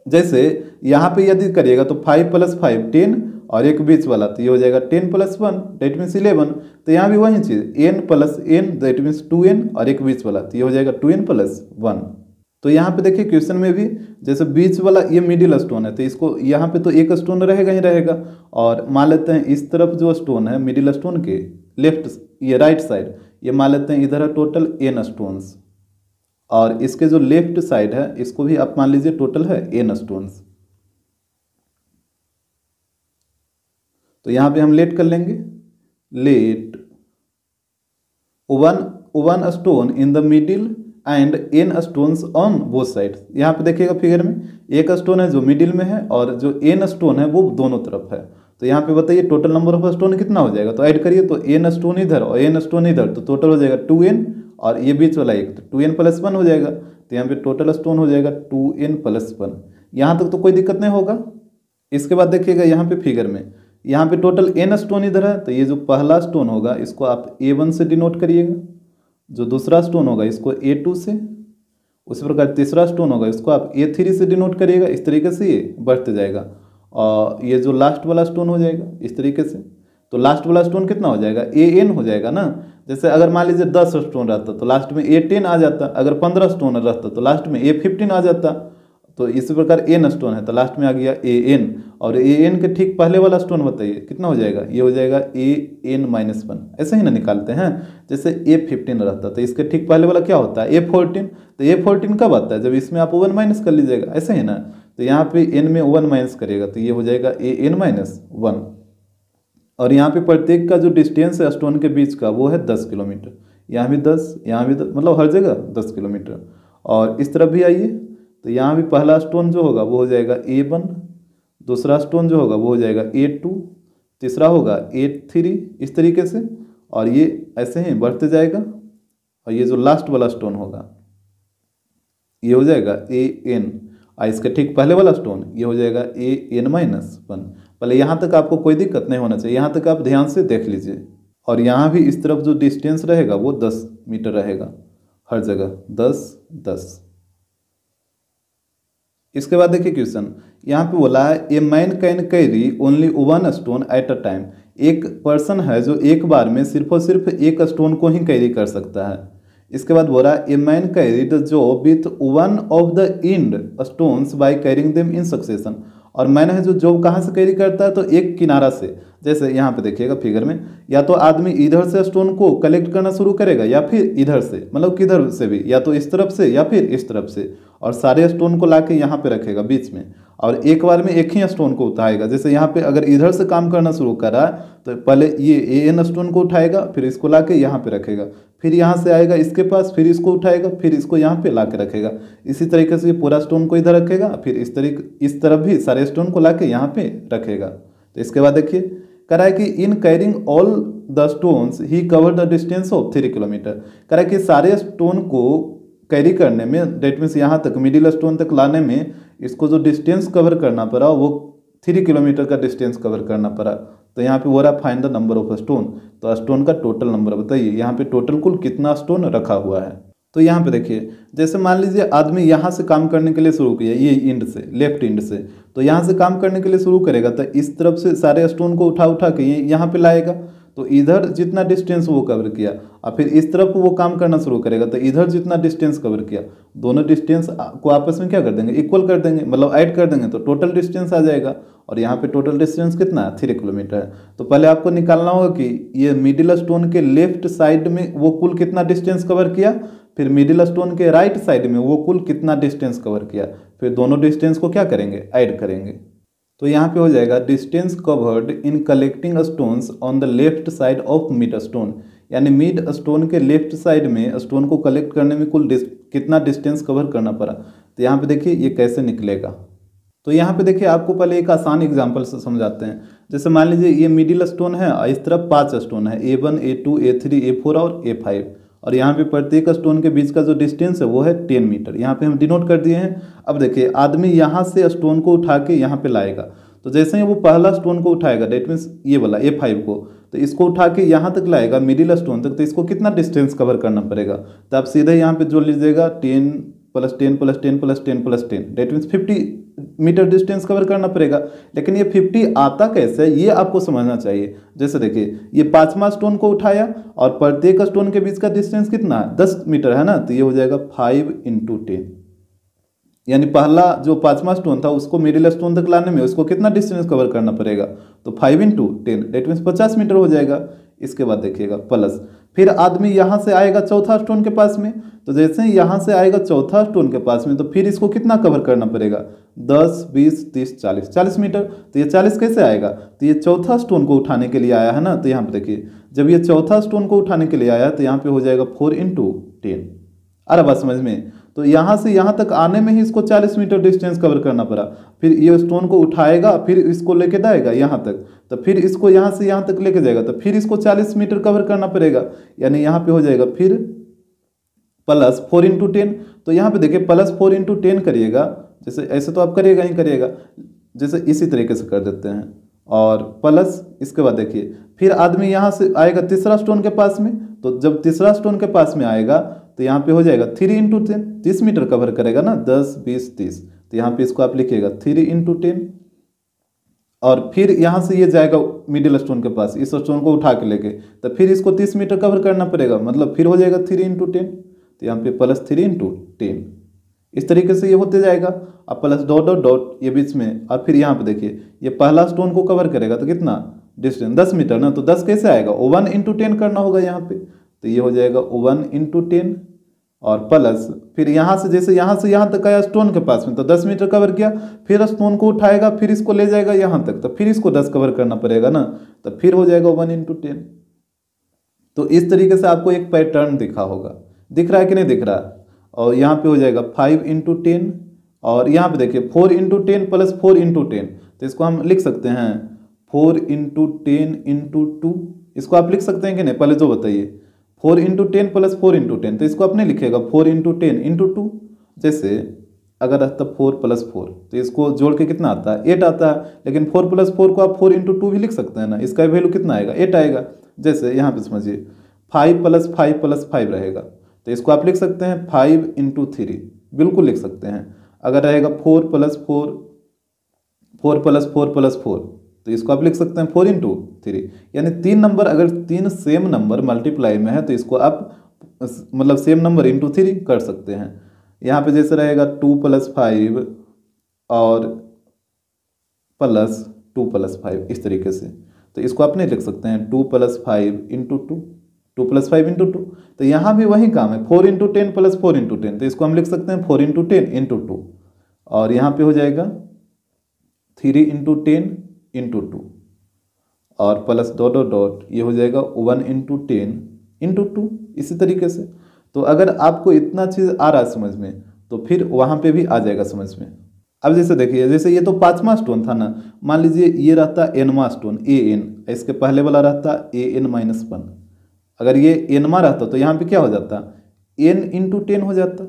जैसे यहाँ पे यदि करिएगा तो 5 + 5 10, और एक बीच वाला तो ये हो जाएगा 10 + 1 दैट मीन्स 11, तो यहाँ भी वही चीज़ n + n that means 2n, और एक बीच वाला तो ये हो जाएगा 2n + 1। तो यहाँ पे देखिए क्वेश्चन में भी जैसे बीच वाला ये मिडिल स्टोन है, तो इसको यहाँ पे तो एक स्टोन रहेगा ही रहेगा, और मान लेते हैं इस तरफ जो स्टोन है मिडिल स्टोन के लेफ्ट ये राइट साइड, ये मान लेते हैं इधर है टोटल n स्टोन्स, और इसके जो लेफ्ट साइड है इसको भी आप मान लीजिए टोटल है n स्टोन्स। तो यहाँ पे हम लेट कर लेंगे, let one stone in the middle and n stones on both side. यहाँ पे देखिएगा फिगर में एक स्टोन है जो मिडिल में है और जो n स्टोन है वो दोनों तरफ है, तो यहाँ पे बताइए टोटल नंबर ऑफ स्टोन कितना हो जाएगा, तो ऐड करिए, तो n स्टोन इधर और n स्टोन इधर, तो टोटल हो जाएगा 2n, और ये बीच वाला एक तो 2n + 1 हो जाएगा, तो यहाँ पे टोटल स्टोन हो जाएगा 2n + 1। यहाँ तक तो कोई दिक्कत नहीं होगा। इसके बाद देखिएगा यहाँ पे फिगर में यहाँ पे टोटल n स्टोन इधर है, तो ये जो पहला स्टोन होगा इसको आप a1 से डिनोट करिएगा, जो दूसरा स्टोन होगा इसको a2 से, उसी प्रकार तीसरा स्टोन होगा इसको आप a3 से डिनोट करिएगा। इस तरीके से ये बढ़ते जाएगा, और ये जो लास्ट वाला स्टोन हो जाएगा इस तरीके से, तो लास्ट वाला स्टोन कितना हो जाएगा, an हो जाएगा ना। जैसे अगर मान लीजिए 10 स्टोन रहता तो लास्ट में a10 आ जाता, अगर 15 स्टोन रहता तो लास्ट में a15 आ जाता, तो इसी प्रकार n स्टोन है तो लास्ट में आ गया an, और an के ठीक पहले वाला स्टोन बताइए कितना हो जाएगा, ये हो जाएगा an-1, ऐसे ही ना निकालते हैं। जैसे a15 रहता तो इसके ठीक पहले वाला क्या होता है a14, तो a14 कब आता है, जब इसमें आप 1 माइनस कर लीजिएगा, ऐसे ही ना। तो यहाँ पे n में 1 माइनस करिएगा तो ये हो जाएगा an-1, और यहाँ पे प्रत्येक का जो डिस्टेंस है स्टोन के बीच का वो है 10 किलोमीटर, यहाँ भी 10 यहाँ भी 10, मतलब हर जगह 10 किलोमीटर। और इस तरफ भी आइए, तो यहाँ भी पहला स्टोन जो होगा वो हो जाएगा a1, दूसरा स्टोन जो होगा वो हो जाएगा a2, तीसरा होगा a3, इस तरीके से, और ये ऐसे ही बढ़ते जाएगा, और ये जो लास्ट वाला स्टोन होगा ये हो जाएगा an, और इसके ठीक पहले वाला स्टोन ये हो जाएगा an-1। पहले यहाँ तक आपको कोई दिक्कत नहीं होना चाहिए, यहाँ तक आप ध्यान से देख लीजिए। और यहाँ भी इस तरफ जो डिस्टेंस रहेगा वो 10 मीटर रहेगा, हर जगह 10 10। इसके बाद देखिए क्वेश्चन यहाँ पे बोला है a man can carry only 1 stone at a time. एक पर्सन है जो एक बार में सिर्फ और सिर्फ एक स्टोन को ही कैरी कर सकता है। इसके बाद बोला a man carry the job with 1 of the end stones by carrying them in succession. और मैन है जो जॉब कहाँ से कैरी करता है, तो एक किनारा से। जैसे यहाँ पे देखिएगा फिगर में, या तो आदमी इधर से स्टोन को कलेक्ट करना शुरू करेगा या फिर इधर से, मतलब किधर से भी, या तो इस तरफ से या फिर इस तरफ से, और सारे स्टोन को लाके यहाँ पे रखेगा बीच में, और एक बार में एक ही स्टोन को उठाएगा। जैसे यहाँ पे अगर इधर से काम करना शुरू करा तो पहले ये an स्टोन को उठाएगा, फिर इसको लाके यहाँ पे रखेगा, फिर यहाँ से आएगा इसके पास, फिर इसको उठाएगा, फिर इसको यहाँ पे ला के रखेगा। इसी तरीके से पूरा स्टोन को इधर रखेगा, फिर इस तरफ भी सारे स्टोन को लाके यहाँ पे रखेगा। तो इसके बाद देखिए कह रहा है कि in carrying all the stones he cover the distance of 3 kilometre. कह रहा है कि सारे स्टोन को कैरी करने में, डेट मीन्स यहाँ तक मिडिल स्टोन तक लाने में इसको जो डिस्टेंस कवर करना पड़ा वो 3 किलोमीटर का डिस्टेंस कवर करना पड़ा। तो यहाँ पे हो रहा find the number of stone, तो स्टोन का टोटल नंबर बताइए। यहाँ पे टोटल कुल कितना स्टोन रखा हुआ है। तो यहाँ पे देखिए, जैसे मान लीजिए आदमी यहाँ से काम करने के लिए शुरू किया, ये इंड से, लेफ्ट इंड से, तो यहाँ से काम करने के लिए शुरू करेगा तो इस तरफ से सारे स्टोन को उठा उठा के यहाँ पे लाएगा, तो इधर जितना डिस्टेंस वो कवर किया, और फिर इस तरफ वो काम करना शुरू करेगा तो इधर जितना डिस्टेंस कवर किया, दोनों डिस्टेंस को आपस में क्या कर देंगे, इक्वल कर देंगे, मतलब ऐड कर देंगे, तो टोटल डिस्टेंस आ जाएगा। और यहाँ पे टोटल डिस्टेंस कितना है, 3 किलोमीटर है। तो पहले आपको निकालना होगा कि ये मिडिल स्टोन के लेफ्ट साइड में वो कुल कितना डिस्टेंस कवर किया, फिर मिडिल स्टोन के राइट साइड में वो कुल कितना डिस्टेंस कवर किया, फिर दोनों डिस्टेंस को क्या करेंगे, ऐड करेंगे। तो यहाँ पे हो जाएगा distance covered in collecting stones on the left side of mid stone, यानी मिड स्टोन के लेफ्ट साइड में स्टोन को कलेक्ट करने में कुल कितना डिस्टेंस कवर करना पड़ा। तो यहाँ पे देखिए ये कैसे निकलेगा। तो यहाँ पे देखिए आपको पहले एक आसान एग्जांपल से समझाते हैं। जैसे मान लीजिए ये मिडिल स्टोन है और इस तरफ 5 स्टोन है, A1 A2 A3 A4 और A5, और यहाँ पे प्रत्येक स्टोन के बीच का जो डिस्टेंस है वो है 10 मीटर। यहाँ पे हम डिनोट कर दिए हैं। अब देखिए आदमी यहाँ से स्टोन को उठा के यहाँ पे लाएगा, तो जैसे ही वो पहला स्टोन को उठाएगा, डेट मीन्स ये वाला A5 को, तो इसको उठा के यहाँ तक लाएगा मिडिल स्टोन तक, तो इसको कितना डिस्टेंस कवर करना पड़ेगा। तो आप सीधे यहाँ पे जोड़ लीजिएगा 10 + 10 + 10 + 10 + 10, that means 50 metre distance cover करना पड़ेगा। लेकिन ये 50 आता कैसे है ये आपको समझना चाहिए। जैसे देखिए ये 5वां स्टोन को उठाया और प्रत्येक स्टोन के बीच का डिस्टेंस कितना है, 10 मीटर है ना, तो ये हो जाएगा 5 × 10, यानी पहला जो 5वां स्टोन था उसको मिडिल स्टोन तक लाने में उसको कितना डिस्टेंस कवर करना पड़ेगा, तो 5 × 10, डेट मीन्स 50 मीटर हो जाएगा। इसके बाद देखिएगा प्लस, फिर आदमी यहाँ से आएगा चौथा स्टोन के पास में, तो जैसे ही यहाँ से आएगा चौथा स्टोन के पास में, तो फिर इसको कितना कवर करना पड़ेगा, 10 20 30 40 मीटर। तो ये 40 कैसे आएगा, तो ये चौथा स्टोन को उठाने के लिए आया है ना। तो यहाँ पे देखिए जब ये चौथा स्टोन को उठाने के लिए आया तो यहाँ पे हो जाएगा 4 × 10। अरे बात समझ में। तो यहाँ से यहाँ तक आने में ही इसको 40 मीटर डिस्टेंस कवर करना पड़ा। फिर ये स्टोन को उठाएगा, फिर इसको लेके जाएगा यहाँ तक, तो फिर इसको यहाँ से यहाँ तक लेके जाएगा, तो फिर इसको 40 मीटर कवर करना पड़ेगा। यानी यहाँ पे हो जाएगा फिर प्लस 4 × 10। तो यहाँ पे देखिए प्लस 4 × 10 करिएगा, जैसे ऐसे तो आप करिएगा ही करिएगा, जैसे इसी तरीके से कर देते हैं, और प्लस इसके बाद देखिए फिर आदमी यहाँ से आएगा तीसरा स्टोन के पास में, तो जब तीसरा स्टोन के पास में आएगा तो यहाँ पे हो जाएगा 3 × 10, 30 मीटर कवर करेगा ना, 10 20 30, तो यहाँ पे इसको आप लिखिएगा 3 × 10। और फिर यहाँ से ये जाएगा मिडिल स्टोन के पास, इस स्टोन को उठा के लेके, तो फिर इसको 30 मीटर कवर करना पड़ेगा, मतलब फिर हो जाएगा 3 × 10, तो यहाँ पे प्लस 3 × 10। इस तरीके से ये होते जाएगा। अब प्लस डॉट डॉट डॉट ये बीच में, और फिर यहाँ पे देखिए ये पहला स्टोन को कवर करेगा तो कितना डिस्टेंस 10 मीटर ना, तो 10 कैसे आएगा, 1 × 10 करना होगा यहाँ पे, तो ये हो जाएगा 1 × 10, और प्लस फिर यहाँ से जैसे यहाँ से यहाँ तक आया स्टोन के पास में, तो 10 मीटर कवर किया, फिर स्टोन को उठाएगा, फिर इसको ले जाएगा यहाँ तक, तो फिर इसको 10 कवर करना पड़ेगा ना, तो फिर हो जाएगा 1 × 10। तो इस तरीके से आपको एक पैटर्न दिखा होगा, दिख रहा है कि नहीं दिख रहा है। और यहाँ पे हो जाएगा 5 × 10, और यहाँ पे देखिए 4 × 10 + 4 × 10, तो इसको हम लिख सकते हैं 4 × 10 × 2, इसको आप लिख सकते हैं कि नहीं, पहले जो बताइए 4 × 10 + 4 × 10, तो इसको आपने लिखेगा 4 × 10 × 2। जैसे अगर रहता 4 + 4, तो इसको जोड़ के कितना आता है, 8 आता है, लेकिन 4 + 4 को आप 4 × 2 भी लिख सकते हैं ना, इसका वैल्यू कितना आएगा, 8 आएगा। जैसे यहाँ पे समझिए 5 + 5 + 5 रहेगा, तो इसको आप लिख सकते हैं 5 × 3, बिल्कुल लिख सकते हैं। अगर रहेगा 4 + 4 + 4 + 4, तो इसको आप लिख सकते हैं 4 × 3, यानी 3 नंबर अगर 3 सेम नंबर मल्टीप्लाई में है तो इसको आप मतलब सेम नंबर × 3 कर सकते हैं। यहाँ पे जैसे रहेगा 2 + 5 और प्लस 2 + 5, इस तरीके से, तो इसको आप नहीं लिख सकते हैं 2 + 5 × 2, 2 + 5 × 2। तो यहाँ भी वही काम है, 4 × 10 + 4 × 10, तो इसको हम लिख सकते हैं 4 × 10 × 2, और यहाँ पे हो जाएगा 3 × 10 × 2, और प्लस डॉट डॉट डॉट ये हो जाएगा 1 × 10 × 2, इसी तरीके से। तो अगर आपको इतना चीज़ आ रहा है समझ में, तो फिर वहाँ पे भी आ जाएगा समझ में। अब जैसे देखिए, जैसे ये तो 5वां स्टोन था ना, मान लीजिए ये रहता nवां स्टोन AN, इसके पहले वाला रहता AN - 1। अगर ये nवां रहता तो यहाँ पे क्या हो जाता, n × 10 हो जाता।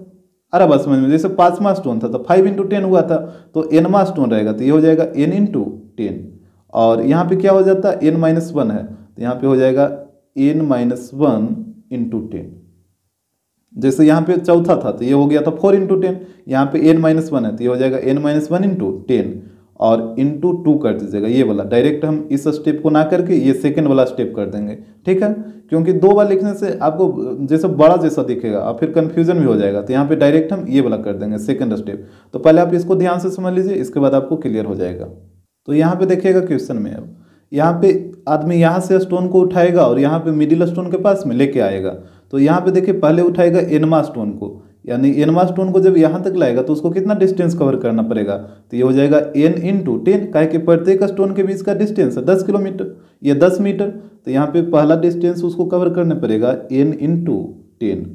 अरे बस समझ में, जैसे 5वां स्टोन था तो 5 × 10 हुआ था, तो nवां स्टोन रहेगा तो ये हो जाएगा n × 10, और यहाँ पे क्या हो जाता है n - 1 है, तो यहाँ पे हो जाएगा n - 1 × 10। जैसे यहाँ पे चौथा था तो ये हो गया था 4 × 10, यहाँ पे n - 1 है तो ये हो जाएगा n - 1 × 10, और × 2 कर दीजिएगा ये वाला। डायरेक्ट हम इस स्टेप को ना करके ये सेकंड वाला स्टेप कर देंगे, ठीक है, क्योंकि 2 बार लिखने से आपको जैसे बड़ा जैसा दिखेगा और फिर कन्फ्यूजन भी हो जाएगा, तो यहाँ पे डायरेक्ट हम ये वाला कर देंगे सेकंड स्टेप। तो पहले आप इसको ध्यान से समझ लीजिए, इसके बाद आपको क्लियर हो जाएगा। तो यहाँ पे देखिएगा क्वेश्चन में, अब यहाँ पे आदमी यहाँ से स्टोन को उठाएगा और यहाँ पे मिडिल स्टोन के पास में लेके आएगा। तो यहाँ पे देखिए पहले उठाएगा nवां स्टोन को, यानी एनवा स्टोन को जब यहाँ तक लाएगा तो उसको कितना डिस्टेंस कवर करना पड़ेगा, तो ये हो जाएगा n इंटू 10, काहे कि प्रत्येक स्टोन के बीच का डिस्टेंस है 10 किलोमीटर, ये 10 मीटर, तो यहाँ पे पहला डिस्टेंस उसको कवर करना पड़ेगा n इंटू 10।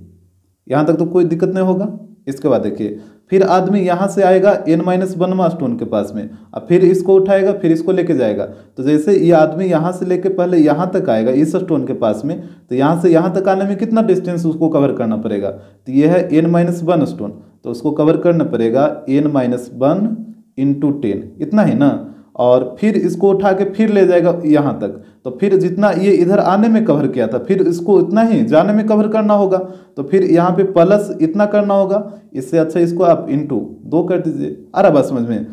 यहाँ तक तो कोई दिक्कत नहीं होगा। इसके बाद देखिए फिर आदमी यहाँ से आएगा n-1वां स्टोन के पास में, अब फिर इसको उठाएगा, फिर इसको लेके जाएगा। तो जैसे ये आदमी यहाँ से लेके पहले यहाँ तक आएगा इस स्टोन के पास में, तो यहाँ से यहाँ तक आने में कितना डिस्टेंस उसको कवर करना पड़ेगा, तो ये है n-1 स्टोन, तो उसको कवर करना पड़ेगा n-1 इंटू 10, इतना ही ना। और फिर इसको उठा के फिर ले जाएगा यहाँ तक, तो फिर जितना ये इधर आने में कवर किया था फिर इसको इतना ही जाने में कवर करना होगा, तो फिर यहाँ पे प्लस इतना करना होगा। इससे अच्छा इसको आप इंटू 2 कर दीजिए। आ रहा बात समझ में?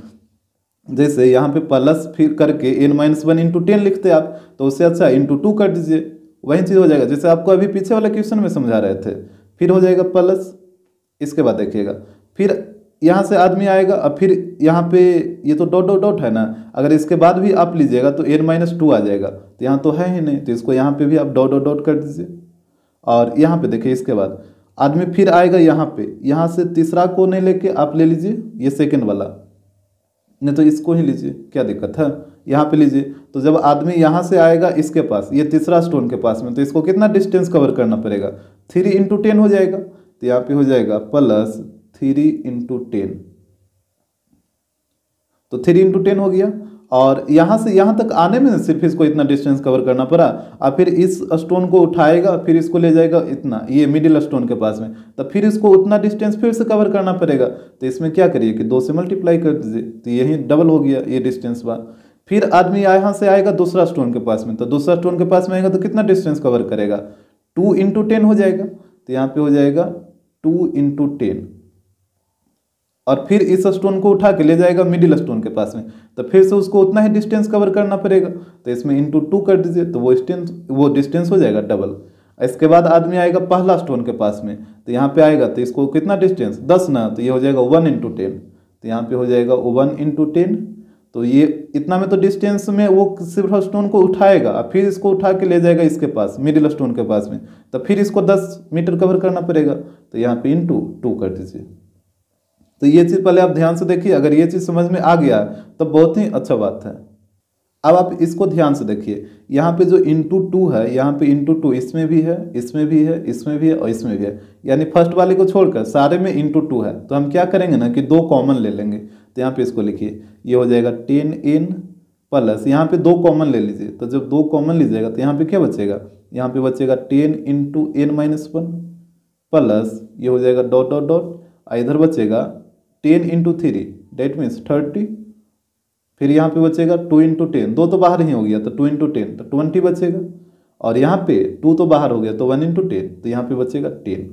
जैसे यहाँ पे प्लस फिर करके n-1 इंटू 10 लिखते आप, तो उससे अच्छा इंटू 2 कर दीजिए, वही चीज़ हो जाएगा जैसे आपको अभी पीछे वाले क्वेश्चन में समझा रहे थे। फिर हो जाएगा प्लस। इसके बाद देखिएगा फिर यहाँ से आदमी आएगा, अब फिर यहाँ पे ये तो डॉट डॉट डॉट है ना, अगर इसके बाद भी आप लीजिएगा तो n-2 आ जाएगा, तो यहाँ तो है ही नहीं, तो इसको यहाँ पे भी आप डॉट डॉट डॉट कर दीजिए। और यहाँ पे देखिए इसके बाद आदमी फिर आएगा यहाँ पे, यहाँ से तीसरा को नहीं लेके आप ले लीजिए ये सेकंड वाला, नहीं तो इसको ही लीजिए, क्या दिक्कत है, यहाँ पे लीजिए। तो जब आदमी यहाँ से आएगा इसके पास, ये तीसरा स्टोन के पास में, तो इसको कितना डिस्टेंस कवर करना पड़ेगा, 3 इंटू 10 हो जाएगा, तो यहाँ पे हो जाएगा प्लस 3 इंटू 10, तो 3 इंटू 10 हो गया। और यहाँ से यहाँ तक आने में सिर्फ इसको इतना डिस्टेंस कवर करना पड़ा, और फिर इस स्टोन को उठाएगा, फिर इसको ले जाएगा इतना ये मिडिल स्टोन के पास में, तो फिर इसको उतना डिस्टेंस फिर से कवर करना पड़ेगा। तो इसमें क्या करिए कि 2 से मल्टीप्लाई कर दीजिए, तो यही डबल हो गया ये डिस्टेंस बार। फिर आदमी यहाँ से आएगा दूसरा स्टोन के पास में, तो दूसरा स्टोन के पास में आएगा तो कितना डिस्टेंस कवर करेगा, 2 इंटू 10 हो जाएगा, तो यहाँ पे हो जाएगा 2 इंटू 10। और फिर इस स्टोन को उठा के ले जाएगा मिडिल स्टोन के पास में, तो फिर से उसको उतना ही डिस्टेंस कवर करना पड़ेगा, तो इसमें इंटू 2 कर दीजिए, तो वो डिस्टेंस हो जाएगा डबल। इसके बाद आदमी आएगा पहला स्टोन के पास में, तो यहाँ पे आएगा तो इसको कितना डिस्टेंस 10 ना, तो ये हो जाएगा 1 इंटू 10, तो यहाँ पे हो जाएगा 1 इंटू 10। तो ये इतना में तो डिस्टेंस में वो सिर्फ स्टोन को उठाएगा, फिर इसको उठा के ले जाएगा इसके पास मिडिल स्टोन के पास में, तो फिर इसको 10 मीटर कवर करना पड़ेगा, तो यहाँ पे इंटू 2 कर दीजिए। तो ये चीज़ पहले आप ध्यान से देखिए, अगर ये चीज़ समझ में आ गया तो बहुत ही अच्छा बात है। अब आप इसको ध्यान से देखिए, यहाँ पे जो इंटू 2 है, यहाँ पे इंटू 2 इसमें भी है, इसमें भी है, इसमें भी है और इसमें भी है, यानी फर्स्ट वाले को छोड़कर सारे में इंटू 2 है। तो हम क्या करेंगे ना कि 2 कॉमन ले लेंगे, तो यहाँ पे इसको लिखिए, ये हो जाएगा 10n प्लस यहाँ पे 2 कॉमन ले लीजिए, तो जब 2 कॉमन लीजिएगा तो यहाँ पे क्या बचेगा, यहाँ पे बचेगा 10 इंटू n-1 प्लस ये हो जाएगा डॉट डॉट डॉट, इधर बचेगा 10 इंटू 3 डेट मीन्स 30, फिर यहाँ पे बचेगा 2 इंटू 10, 2 तो बाहर ही हो गया तो 2 इंटू 10 तो 20 बचेगा, और यहाँ पे 2 तो बाहर हो गया तो 1 इंटू 10 तो यहाँ पे बचेगा 10।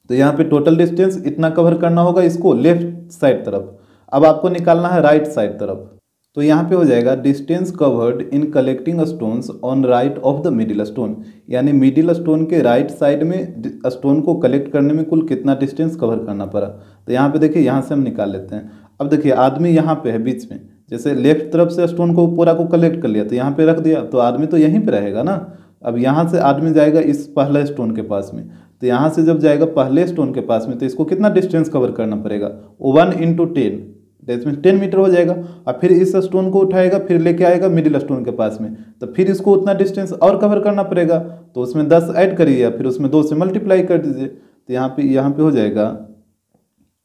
तो यहाँ पे टोटल डिस्टेंस इतना कवर करना होगा इसको लेफ्ट साइड तरफ। अब आपको निकालना है राइट साइड तरफ, तो यहाँ पे हो जाएगा distance covered in collecting stones on right of the middle stone, यानी मिडिल स्टोन के राइट साइड में स्टोन को कलेक्ट करने में कुल कितना डिस्टेंस कवर करना पड़ा। तो यहाँ पे देखिए, यहाँ से हम निकाल लेते हैं। अब देखिए आदमी यहाँ पे है बीच में, जैसे लेफ्ट तरफ से स्टोन को पूरा को कलेक्ट कर लिया तो यहाँ पे रख दिया, तो आदमी तो यहीं पे रहेगा ना। अब यहाँ से आदमी जाएगा इस पहले स्टोन के पास में, तो यहाँ से जब जाएगा पहले स्टोन के पास में तो इसको कितना डिस्टेंस कवर करना पड़ेगा, 1 इंटू 10 दैट मीन्स 10 मीटर हो जाएगा। और फिर इस स्टोन को उठाएगा, फिर लेके आएगा मिडिल स्टोन के पास में, तो फिर इसको उतना डिस्टेंस और कवर करना पड़ेगा, तो उसमें 10 ऐड करिए या फिर उसमें 2 से मल्टीप्लाई कर दीजिए। तो यहाँ पे हो जाएगा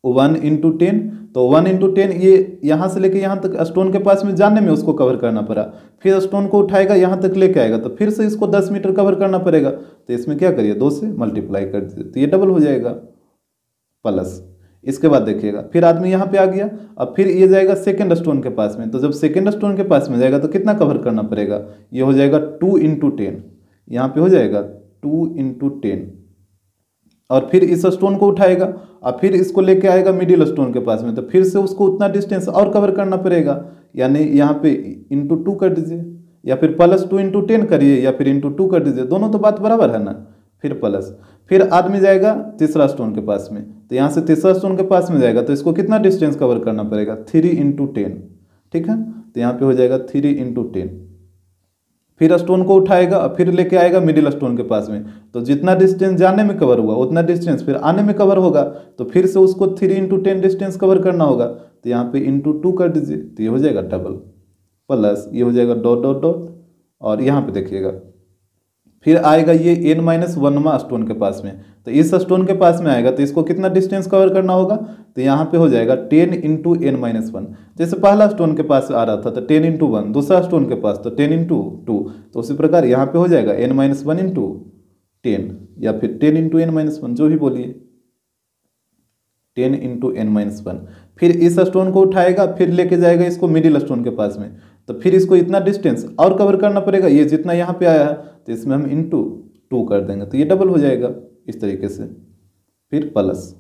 1 इंटू 10, तो 1 इंटू 10 ये यहाँ से लेके यहाँ तक स्टोन के पास में जाने में उसको कवर करना पड़ा, फिर स्टोन को उठाएगा यहाँ तक लेके आएगा तो फिर से इसको 10 मीटर कवर करना पड़ेगा, तो इसमें क्या करिए 2 से मल्टीप्लाई कर दीजिए, तो ये डबल हो जाएगा प्लस। इसके बाद देखिएगा फिर आदमी यहाँ पे आ गया, अब फिर ये जाएगा सेकेंड स्टोन के पास में, तो जब सेकेंड स्टोन के पास में जाएगा तो कितना कवर करना पड़ेगा, ये हो जाएगा 2 इंटू 10, यहाँ पे हो जाएगा 2 इंटू 10, और फिर इस स्टोन को उठाएगा और फिर इसको लेके आएगा मिडिल स्टोन के पास में, तो फिर से उसको उतना डिस्टेंस और कवर करना पड़ेगा, यानी यहाँ पे इंटू 2 कर दीजिए या फिर प्लस 2 इंटू 10 करिए या फिर इंटू 2 कर दीजिए, दोनों तो बात बराबर है ना। फिर प्लस, फिर आदमी जाएगा तीसरा स्टोन के पास में, तो यहाँ से तीसरा स्टोन के पास में जाएगा तो इसको कितना डिस्टेंस कवर करना पड़ेगा, 3 इंटू 10, ठीक है। तो यहाँ पे हो जाएगा 3 इंटू 10, फिर स्टोन को उठाएगा और फिर लेके आएगा मिडिल स्टोन के पास में, तो जितना डिस्टेंस जाने में कवर हुआ उतना डिस्टेंस फिर आने में कवर होगा, तो फिर से उसको 3 × 10 डिस्टेंस कवर करना होगा, तो यहाँ पे ×2 कर दीजिए, तो ये हो जाएगा डबल, प्लस ये हो जाएगा डॉट डॉट डॉट, और यहाँ पे देखिएगा फिर आएगा ये n-1वां स्टोन के पास में, तो इस स्टोन के पास में आएगा तो इसको कितना डिस्टेंस कवर करना होगा, तो यहाँ पे हो जाएगा 10 × n-1। जैसे पहला स्टोन के पास आ रहा था तो 10 × 1, दूसरा स्टोन के पास तो 10 × 2, तो उसी प्रकार यहाँ पे हो जाएगा n-1 × 10 या फिर 10 × n-1, जो भी बोलिए 10 × n-1। फिर इस स्टोन को उठाएगा, फिर लेके जाएगा इसको मिडिल स्टोन के पास में, तो फिर इसको इतना डिस्टेंस और कवर करना पड़ेगा, ये जितना यहाँ पे आया है तो इसमें हम ×2 कर देंगे, तो ये डबल हो जाएगा इस तरीके से, फिर प्लस।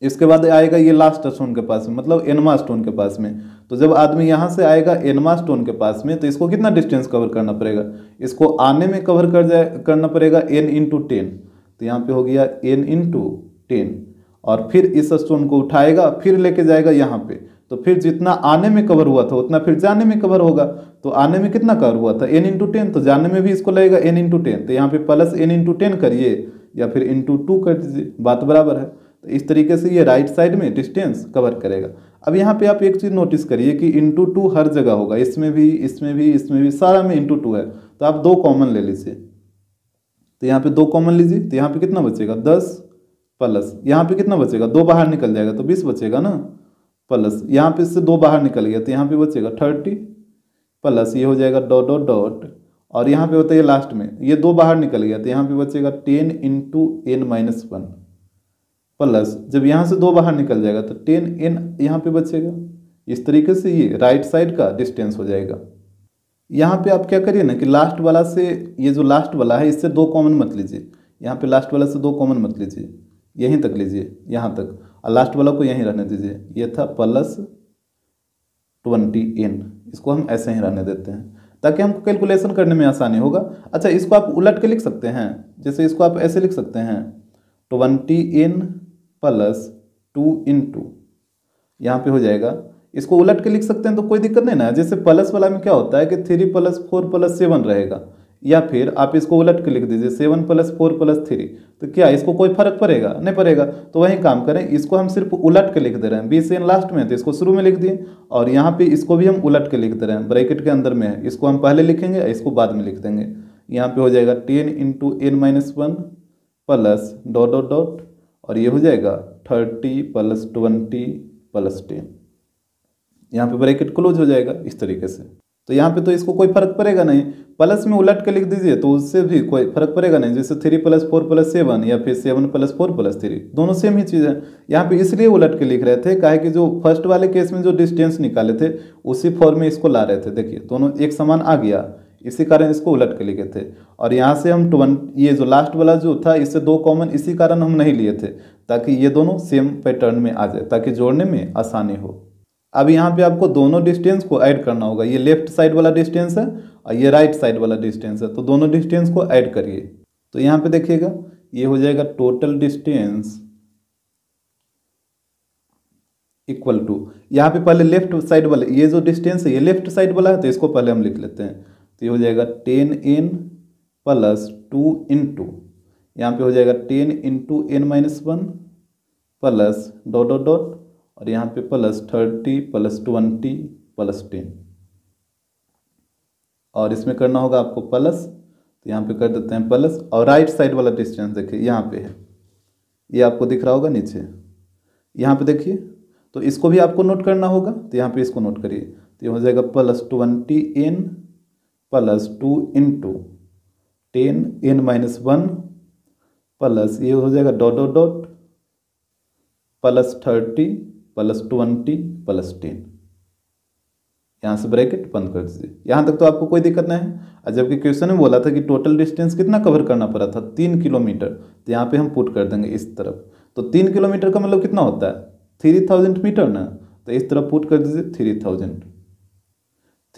इसके बाद आएगा ये लास्ट स्टोन के पास में, मतलब n वां स्टोन के पास में, तो जब आदमी यहाँ से आएगा n वां स्टोन के पास में तो इसको कितना डिस्टेंस कवर करना पड़ेगा, इसको आने में कवर करना पड़ेगा n × 10, तो यहाँ पे हो गया n × 10, और फिर इस स्टोन को उठाएगा फिर लेके जाएगा यहाँ पे, तो फिर जितना आने में कवर हुआ था उतना फिर जाने में कवर होगा, तो आने में कितना कवर हुआ था n × 10, तो जाने में भी इसको लगेगा n × 10, तो यहाँ पे प्लस n × 10 करिए या फिर ×2 कर दीजिए, बात बराबर है। तो इस तरीके से ये राइट साइड में डिस्टेंस कवर करेगा। अब यहाँ पे आप एक चीज़ नोटिस करिए कि ×2 हर जगह होगा, इसमें भी इसमें भी इसमें भी, सारा में ×2 है, तो आप 2 कॉमन ले लीजिए, तो यहाँ पे 2 कॉमन लीजिए, तो यहाँ पे कितना बचेगा 10, प्लस यहाँ पे कितना बचेगा 2 बाहर निकल जाएगा तो 20 बचेगा ना, प्लस यहाँ पे से 2 बाहर निकल गया तो यहाँ पे बचेगा 30, प्लस ये हो जाएगा डॉट डॉट डॉट, और यहाँ पे होता है लास्ट में ये 2 बाहर निकल गया तो यहाँ पे बचेगा 10 × n-1, प्लस जब यहाँ से 2 बाहर निकल जाएगा तो 10n यहाँ पे बचेगा। इस तरीके से ये राइट साइड का डिस्टेंस हो जाएगा। यहाँ पे आप क्या करिए ना कि लास्ट वाला से, ये जो लास्ट वाला है इससे 2 कॉमन मत लीजिए, यहाँ पे लास्ट वाला से 2 कॉमन मत लीजिए, यहीं तक लीजिए, यहाँ तक, और लास्ट वाला को यहीं रहने दीजिए, ये था प्लस 20n, इसको हम ऐसे ही रहने देते हैं ताकि हमको कैलकुलेशन करने में आसानी होगा। अच्छा, इसको आप उलट के लिख सकते हैं, जैसे इसको आप ऐसे लिख सकते हैं 20n + 2 × यहाँ पे हो जाएगा, इसको उलट के लिख सकते हैं तो कोई दिक्कत नहीं ना। जैसे प्लस वाला में क्या होता है कि 3 + 4 + 7 रहेगा, या फिर आप इसको उलट के लिख दीजिए 7 + 4 + 3, तो क्या इसको कोई फर्क पड़ेगा? नहीं पड़ेगा। तो वही काम करें, इसको हम सिर्फ उलट के लिख दे रहे हैं, 20n लास्ट में तो इसको शुरू में लिख दिए, और यहाँ पे इसको भी हम उलट के लिख दे रहे हैं, ब्रैकेट के अंदर में है, इसको हम पहले लिखेंगे इसको बाद में लिख देंगे। यहाँ पे हो जाएगा 10 × n-1 plus dot dot dot, और ये हो जाएगा 30 + 20 + 10, यहाँ पे ब्रैकेट क्लोज हो जाएगा इस तरीके से। तो यहाँ पे तो इसको कोई फर्क पड़ेगा नहीं, प्लस में उलट के लिख दीजिए तो उससे भी कोई फर्क पड़ेगा नहीं, जैसे 3 + 4 + 7 या फिर 7 + 4 + 3, दोनों सेम ही चीज़ है। यहाँ पे इसलिए उलट के लिख रहे थे काहे कि जो फर्स्ट वाले केस में जो डिस्टेंस निकाले थे उसी फॉर्म में इसको ला रहे थे, देखिए दोनों एक समान आ गया, इसी कारण इसको उलट के लिखे थे। और यहाँ से हम ये जो लास्ट वाला जो था इससे 2 कॉमन इसी कारण हम नहीं लिए थे, ताकि ये दोनों सेम पैटर्न में आ जाए, ताकि जोड़ने में आसानी हो। अब यहाँ पे आपको दोनों डिस्टेंस को ऐड करना होगा, ये लेफ्ट साइड वाला डिस्टेंस है और ये राइट साइड वाला डिस्टेंस है, तो दोनों डिस्टेंस को ऐड करिए। तो यहाँ पे देखिएगा ये हो जाएगा टोटल डिस्टेंस इक्वल टू, यहाँ पे पहले लेफ्ट साइड वाले ये जो डिस्टेंस है ये लेफ्ट साइड वाला है, तो इसको पहले हम लिख लेते हैं। तो ये हो जाएगा 10n + 2 × यहाँ पे हो जाएगा 10 × n-1 plus dot dot dot, और यहाँ पे प्लस 30 + 20 + 10, और इसमें करना होगा आपको प्लस, तो यहाँ पे कर देते हैं प्लस। और राइट साइड वाला डिस्टेंस देखिए यहाँ पे है, ये आपको दिख रहा होगा नीचे, यहाँ पे देखिए, तो इसको भी आपको नोट करना होगा, तो यहाँ पे इसको नोट करिए। तो ये हो जाएगा प्लस 20n + 2 × 10n-1 प्लस ये हो जाएगा डॉट डॉट डॉट प्लस 30 + 20 + 10, यहाँ से ब्रैकेट बंद कर दीजिए। यहाँ तक तो आपको कोई दिक्कत नहीं है। जबकि क्वेश्चन में बोला था कि टोटल डिस्टेंस कितना कवर करना पड़ा था, 3 किलोमीटर, तो यहाँ पे हम पुट कर देंगे इस तरफ। तो 3 किलोमीटर का मतलब कितना होता है 3000 मीटर ना, तो इस तरफ पुट कर दीजिए 3000।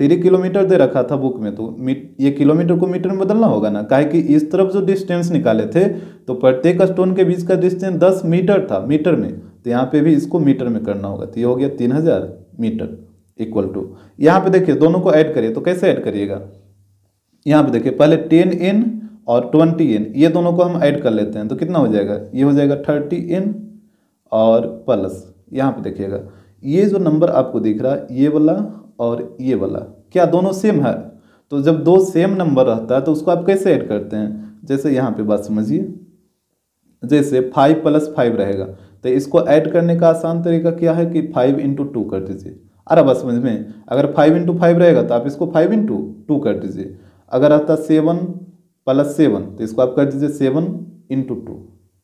3 किलोमीटर दे रखा था बुक में, तो ये किलोमीटर को मीटर में बदलना होगा ना, काहे कि इस तरफ जो डिस्टेंस निकाले थे तो प्रत्येक स्टोन के बीच का डिस्टेंस 10 मीटर था मीटर में, तो यहाँ पे भी इसको मीटर में करना होगा। तो ये हो गया 3000 मीटर इक्वल टू, यहाँ पे देखिए दोनों को ऐड करिए, तो कैसे ऐड करिएगा, यहाँ पे देखिए पहले 10n और 20n ये दोनों को हम ऐड कर लेते हैं तो कितना हो जाएगा, ये हो जाएगा 30n और प्लस यहाँ पे देखिएगा ये जो नंबर आपको दिख रहा है ये वाला और ये वाला क्या दोनों सेम है। तो जब दो सेम नंबर रहता है तो उसको आप कैसे ऐड करते हैं, जैसे यहाँ पे बात समझिए, जैसे 5 + 5 रहेगा तो इसको ऐड करने का आसान तरीका क्या है कि 5 × 2 कर दीजिए। अरे बस समझ में, अगर 5 × 5 रहेगा तो आप इसको 5 × 2 कर दीजिए। अगर आता 7 + 7 तो इसको आप कर दीजिए 7 × 2,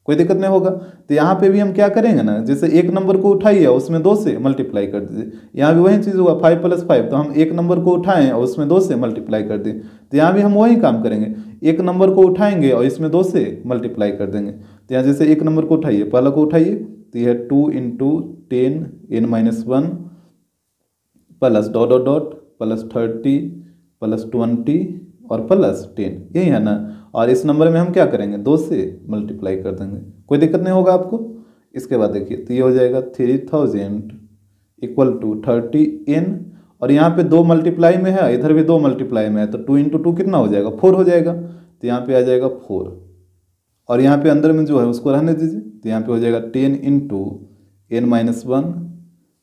कोई दिक्कत नहीं होगा। तो यहाँ पे भी हम क्या करेंगे ना, जैसे एक नंबर को उठाइए और उसमें 2 से मल्टीप्लाई कर दीजिए। यहाँ भी वही चीज़ होगा 5 + 5 तो हम एक नंबर को उठाएं और उसमें 2 से मल्टीप्लाई कर दें। तो यहाँ भी हम वही काम करेंगे, एक नंबर को उठाएंगे और इसमें 2 से मल्टीप्लाई कर देंगे। तो यहाँ जैसे एक नंबर को उठाइए, पहला को उठाइए तो यह 2 × 10n-1 plus dot dot dot plus 30 plus 20 और प्लस 10, यही है ना। और इस नंबर में हम क्या करेंगे, 2 से मल्टीप्लाई कर देंगे, कोई दिक्कत नहीं होगा आपको। इसके बाद देखिए तो ये हो जाएगा 3000 = 30n और यहाँ पे 2 मल्टीप्लाई में है, इधर भी 2 मल्टीप्लाई में है तो 2 × 2 कितना हो जाएगा, 4 हो जाएगा। तो यहाँ पे आ जाएगा 4 और यहाँ पे अंदर में जो है उसको रहने दीजिए। तो यहाँ पे हो जाएगा 10 × n-1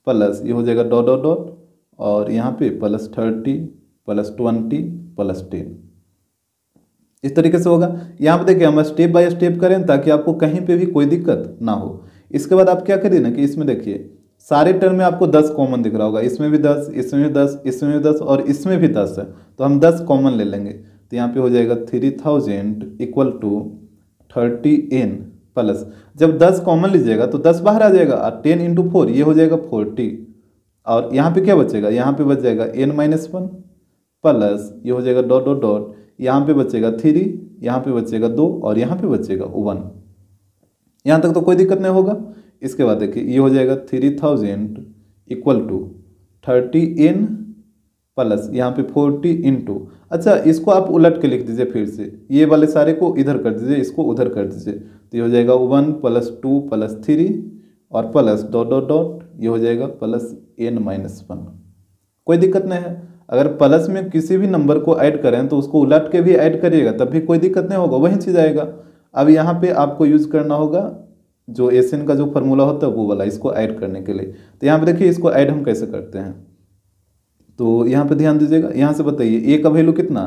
प्लस ये हो जाएगा डॉट डॉट डॉट और यहाँ पे प्लस 30 प्लस 20 प्लस 10, इस तरीके से होगा। यहाँ पे देखिए हम स्टेप बाय स्टेप करें ताकि आपको कहीं पे भी कोई दिक्कत ना हो। इसके बाद आप क्या करिए ना कि इसमें देखिए सारे टर्म में आपको 10 कॉमन दिख रहा होगा, इसमें भी 10, इसमें भी 10, इसमें भी 10 और इसमें भी 10 है तो हम 10 कॉमन ले लेंगे। तो यहाँ पे हो जाएगा 3000 = 30n प्लस, जब 10 कॉमन लीजिएगा तो 10 बाहर आ जाएगा और 10 × 4 ये हो जाएगा 40 और यहाँ पे क्या बचेगा, यहाँ पे बच जाएगा n-1 प्लस ये हो जाएगा डॉट डॉट डॉट, यहाँ पे बचेगा 3, यहाँ पे बचेगा 2 और यहाँ पे बचेगा 1। यहाँ तक तो कोई दिक्कत नहीं होगा। इसके बाद देखिए ये हो जाएगा 3000 = 30n प्लस यहाँ पे 40 × अच्छा इसको आप उलट के लिख दीजिए, फिर से ये वाले सारे को इधर कर दीजिए, इसको उधर कर दीजिए। तो ये हो जाएगा 1 + 2 + 3 और प्लस डॉट डॉट डॉट ये हो जाएगा प्लस n-1, कोई दिक्कत नहीं है। अगर प्लस में किसी भी नंबर को ऐड करें तो उसको उलट के भी ऐड करिएगा तब भी कोई दिक्कत नहीं होगा, वही चीज़ आएगा। अब यहाँ पे आपको यूज़ करना होगा जो एसएन का जो फार्मूला होता है वो वाला, इसको ऐड करने के लिए। तो यहाँ पे देखिए इसको ऐड हम कैसे करते हैं, तो यहाँ पे ध्यान दीजिएगा। यहाँ से बताइए a का वैल्यू कितना,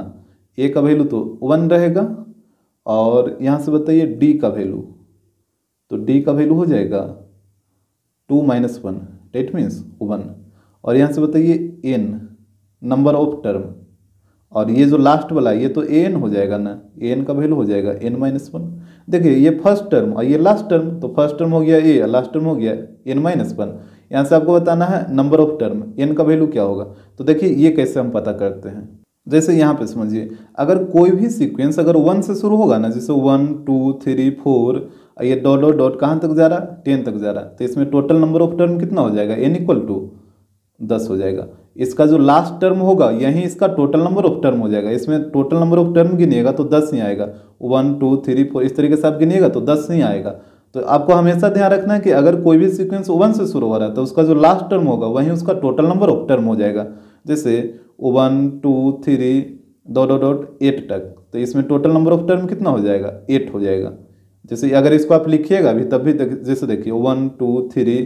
a का वैल्यू तो 1 रहेगा और यहाँ से बताइए d का वैल्यू, तो d का वैल्यू हो जाएगा 2 - 1 डेट मीन्स 1 और यहाँ से बताइए n नंबर ऑफ टर्म और ये जो लास्ट वाला ये तो an हो जाएगा ना, an का वैल्यू हो जाएगा n-1। देखिए ये फर्स्ट टर्म और ये लास्ट टर्म, तो फर्स्ट टर्म हो गया a और लास्ट टर्म हो गया n-1। यहाँ से आपको बताना है नंबर ऑफ टर्म n का वैल्यू क्या होगा। तो देखिए ये कैसे हम पता करते हैं, जैसे यहाँ पे समझिए अगर कोई भी सीक्वेंस अगर 1 से शुरू होगा ना, जैसे 1 2 3 4 ये डॉट डॉट डॉट कहाँ तक जा रहा है, 10 तक जा रहा है, तो इसमें टोटल नंबर ऑफ टर्म कितना हो जाएगा, n = 10 हो जाएगा। इसका जो लास्ट टर्म होगा यही इसका टोटल नंबर ऑफ टर्म हो जाएगा, इसमें टोटल नंबर ऑफ टर्म गिनिएगा तो 10 ही आएगा, 1 2 3 4 इस तरीके से आप गिनिएगा तो 10 ही आएगा। तो आपको हमेशा ध्यान रखना है कि अगर कोई भी सीक्वेंस 1 से शुरू हो रहा है तो उसका जो लास्ट टर्म होगा वही उसका टोटल नंबर ऑफ टर्म हो जाएगा। जैसे 1 2 3 डॉट डॉट डॉट 8 तक, तो इसमें टोटल नंबर ऑफ टर्म कितना हो जाएगा, 8 हो जाएगा। जैसे अगर इसको आप लिखिएगा अभी तब भी जैसे देखिए 1 2 3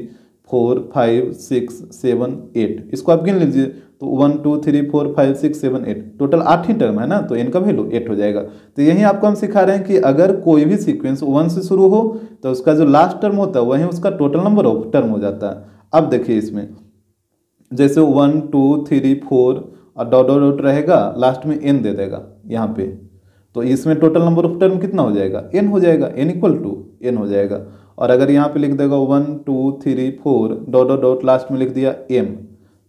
4 5 6 7 8 इसको आप गिन लीजिए, तो 1 2 3 4 5 6 7 8 टोटल 8 ही टर्म है ना, तो n का वैल्यू 8 हो जाएगा। तो यही आपको हम सिखा रहे हैं कि अगर कोई भी सीक्वेंस 1 से शुरू हो तो उसका जो लास्ट टर्म होता है वही उसका टोटल नंबर ऑफ टर्म हो जाता है। अब देखिए इसमें जैसे 1 2 3 4 और डॉट डॉट डॉट रहेगा, लास्ट में n दे देगा यहाँ पे, तो इसमें टोटल नंबर ऑफ टर्म कितना हो जाएगा, n हो जाएगा, n = n हो जाएगा। और अगर यहाँ पे लिख देगा 1 2 3 4 डॉट डॉट डॉट लास्ट में लिख दिया m,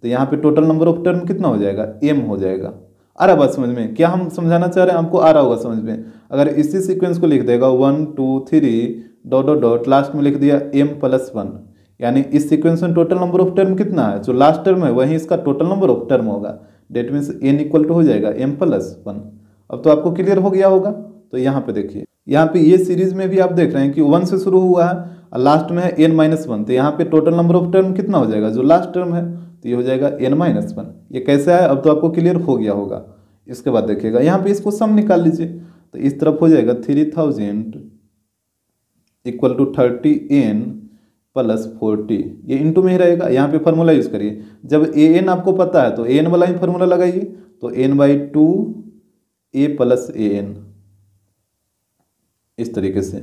तो यहाँ पे टोटल नंबर ऑफ टर्म कितना हो जाएगा, m हो जाएगा। आ रहा बात समझ में, क्या हम समझाना चाह रहे हैं आपको आ रहा होगा समझ में। अगर इसी सीक्वेंस को लिख देगा 1 2 3 डॉट डॉट डॉट लास्ट में लिख दिया m + 1, यानी इस सीक्वेंस में टोटल नंबर ऑफ टर्म कितना है, जो लास्ट टर्म है वही इसका टोटल नंबर ऑफ टर्म होगा, डेट मीन्स n = हो जाएगा m + 1। अब तो आपको क्लियर हो गया होगा। तो यहाँ पे देखिए, यहाँ पे ये सीरीज में भी आप देख रहे हैं कि 1 से शुरू हुआ है और लास्ट में है n-1, तो यहाँ पे टोटल नंबर ऑफ टर्म कितना हो जाएगा, जो लास्ट टर्म है, तो ये हो जाएगा n-1। ये कैसे है अब तो आपको क्लियर हो गया होगा। इसके बाद देखिएगा यहाँ पे इसको सम निकाल लीजिए, तो इस तरफ हो जाएगा 3000 इक्वल टू 30n प्लस 40, ये इंटू में ही रहेगा। यहाँ पे फार्मूला यूज़ करिए, जब an आपको पता है तो an वाला ही फार्मूला लगाइए, तो n/2 a प्लस an, इस तरीके से।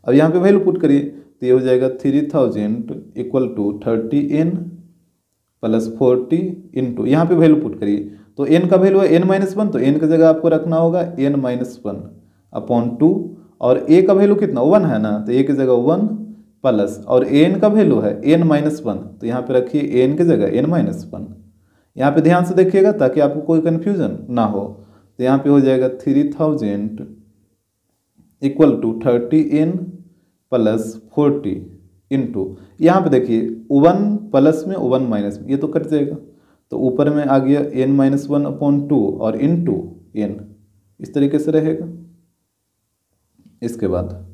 अब यहाँ पे वैल्यू पुट करिए, तो ये हो जाएगा 3000 equal to 30n plus 40 into, यहाँ पे वैल्यू पुट करिए, तो n का वैल्यू है n-1, तो n की जगह आपको रखना होगा n-1/2, और a का वैल्यू कितना 1 है ना, तो a की जगह 1 प्लस, और an का वैल्यू है n-1, तो यहाँ पे रखिए n की जगह n-1। यहाँ पे ध्यान से देखिएगा ताकि आपको कोई कन्फ्यूजन ना हो, तो यहाँ पे हो जाएगा 3000 equal to 30n plus 40 into, यहाँ पे देखिए 1 प्लस में 1 माइनस में, ये तो कट जाएगा, तो ऊपर में आ गया n-1/2 और इंटू n, इस तरीके से रहेगा। इसके बाद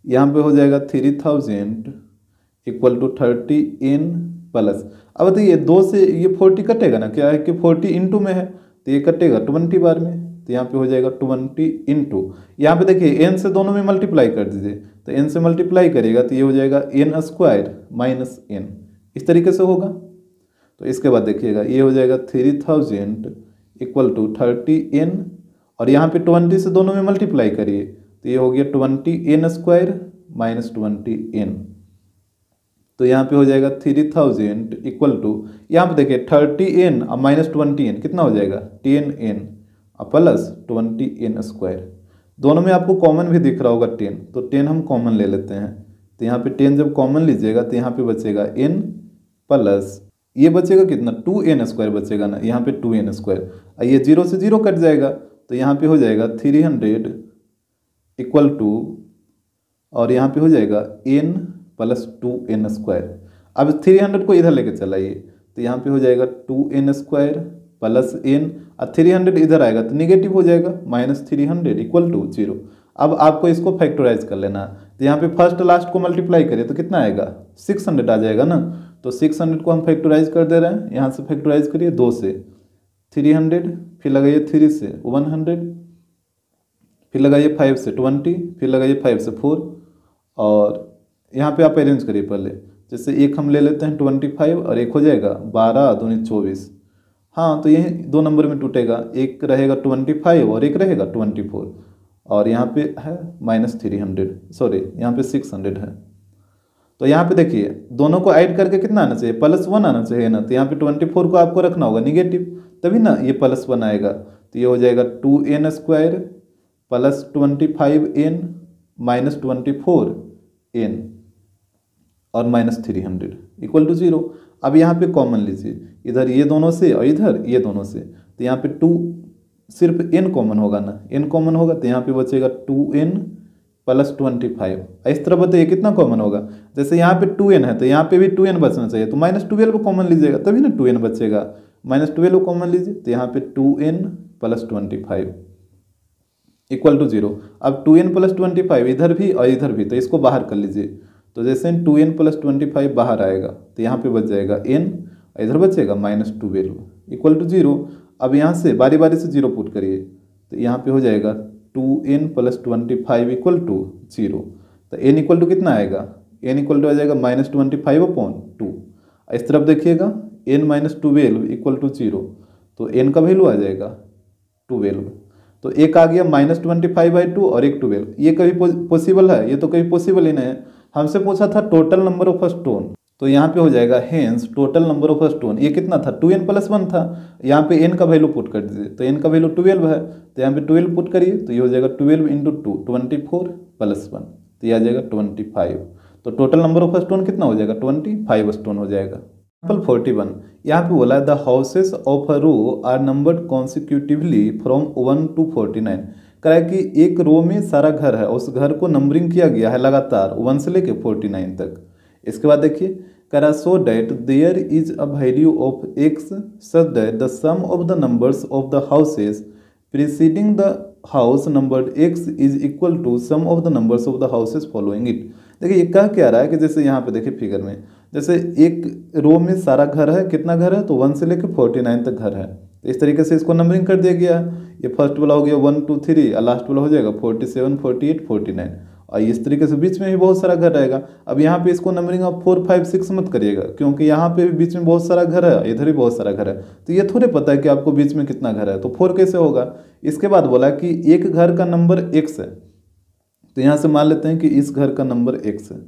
यहाँ पे हो जाएगा 3000 इक्वल टू 30n प्लस, अब बताइए 2 से ये 40 कटेगा ना, क्या है कि 40 इंटू में है तो ये कटेगा 20 बार में, तो यहाँ पे हो जाएगा 20 इंटू, यहाँ पे देखिए n से दोनों में मल्टीप्लाई कर दीजिए, तो n से मल्टीप्लाई करिएगा तो ये हो जाएगा n² माइनस n, इस तरीके से होगा। तो इसके बाद देखिएगा ये हो जाएगा 3000 इक्वल टू 30n, और यहाँ पे 20 से दोनों में मल्टीप्लाई करिए, तो ये हो गया 20n² माइनस 20n, तो यहाँ पे हो जाएगा 3000 इक्वल टू, यहाँ पे देखिए 30n और माइनस 20n कितना हो जाएगा 10n और प्लस 20n², दोनों में आपको कॉमन भी दिख रहा होगा 10, तो 10 हम कॉमन ले लेते हैं, तो यहाँ पे 10 जब कॉमन लीजिएगा तो यहाँ पे बचेगा n प्लस, ये बचेगा कितना 2n² बचेगा ना, यहाँ पे 2n², ये 0 से 0 कट जाएगा, तो यहाँ पे हो जाएगा 300 इक्वल टू, और यहाँ पे हो जाएगा n प्लस 2n²। अब 300 को इधर लेके चलाइए, तो यहाँ पे हो जाएगा 2n² प्लस n, और 300 इधर आएगा तो निगेटिव हो जाएगा -300 इक्वल टू 0। अब आपको इसको फैक्टराइज कर लेना, तो यहाँ पे फर्स्ट लास्ट को मल्टीप्लाई करिए तो कितना आएगा 600 आ जाएगा ना, तो 600 को हम फैक्टराइज कर दे रहे हैं, यहाँ से फैक्टराइज करिए 2 से 300, फिर लगाइए 3 से 100, फिर लगाइए 5 से 20, फिर लगाइए 5 से 4, और यहाँ पे आप अरेंज करिए पहले, जैसे एक हम ले लेते हैं 25 और एक हो जाएगा 12 दूनी 24, हाँ तो यही 2 नंबर में टूटेगा, एक रहेगा 25 और एक रहेगा 24, और यहाँ पे है -300, सॉरी यहाँ पे 600 है। तो यहाँ पे देखिए दोनों को ऐड करके कितना आना चाहिए +1 आना चाहिए ना, तो यहाँ पे 24 को आपको रखना होगा निगेटिव, तभी ना ये +1 आएगा, तो ये हो जाएगा 2n² plus 25n minus 24n और -300 इक्वल टू 0। अब यहाँ पे कॉमन लीजिए, इधर ये दोनों से और इधर ये दोनों से, तो यहाँ पे 2 सिर्फ n कॉमन होगा ना, n कॉमन होगा तो यहाँ पे बचेगा 2n प्लस 25। इस तरह बताइए कितना कॉमन होगा, जैसे यहाँ पे 2n है तो यहाँ पे भी 2n बचना चाहिए, तो -12 कॉमन लीजिएगा तभी ना 2n बचेगा, -12 कॉमन लीजिए तो यहाँ पे 2n प्लस 25 इक्वल टू 0। अब 2n प्लस 25 इधर भी और इधर भी, तो इसको बाहर कर लीजिए, तो जैसे 2n प्लस 25 बाहर आएगा तो यहाँ पे बच जाएगा n, इधर बचेगा -12 इक्वल टू 0। अब यहाँ से बारी बारी से 0 पुट करिए, तो यहाँ पे हो जाएगा 2n प्लस 25 इक्वल टू 0, तो n इक्वल टू कितना आएगा, n इक्वल टू आ जाएगा -25/2। इस तरफ देखिएगा n-12 इक्वल टू 0, तो n का वैल्यू आ जाएगा 12, तो एक आ गया -25/2 और एक 12, ये कभी पॉसिबल है, ये तो कभी पॉसिबल ही नहीं है। हमसे पूछा था टोटल नंबर ऑफ स्टोन, तो यहाँ पे हो जाएगा hence total number of stone, ये कितना था 2n प्लस 1 था, यहाँ पे n का वैल्यू पुट कर दीजिए, तो n का वैल्यू 12 है, तो यहाँ पे 12 पुट करिए तो ये हो जाएगा 12 इंटू 2 24 प्लस 1, तो ये आ जाएगा 25। तो टोटल नंबर ऑफ स्टोन कितना हो जाएगा 25 स्टोन हो जाएगा। एग्जाम्पल 41, यहाँ पे बोला है the houses of a row are numbered consecutively from 1 to 49। कह रहा है कि एक रो में सारा घर है, उस घर को नंबरिंग किया गया है लगातार 1 से लेके 49 तक। इसके बाद देखिए कह रहा so that there is a value of x such that the sum of the numbers of the houses preceding the house numbered x is equal to sum of the numbers of the houses following it. देखिए ये कह क्या रहा है कि जैसे यहाँ पे देखिए फिगर में, जैसे एक रो में सारा घर है, कितना घर है, तो 1 से लेकर 49 तक घर है। तो इस तरीके से इसको नंबरिंग कर दिया गया। ये फर्स्ट वाला हो गया 1 2 3 और लास्ट वाला हो जाएगा 47 48 49, और इस तरीके से बीच में भी बहुत सारा घर रहेगा। अब यहाँ पे इसको नंबरिंग आप 4 5 6 मत करिएगा, क्योंकि यहाँ पे भी बीच में बहुत सारा घर है, इधर भी बहुत सारा घर है, तो ये थोड़े पता है कि आपको बीच में कितना घर है, तो 4 कैसे होगा। इसके बाद बोला कि एक घर का नंबर x है, तो यहाँ से मान लेते हैं कि इस घर का नंबर x है,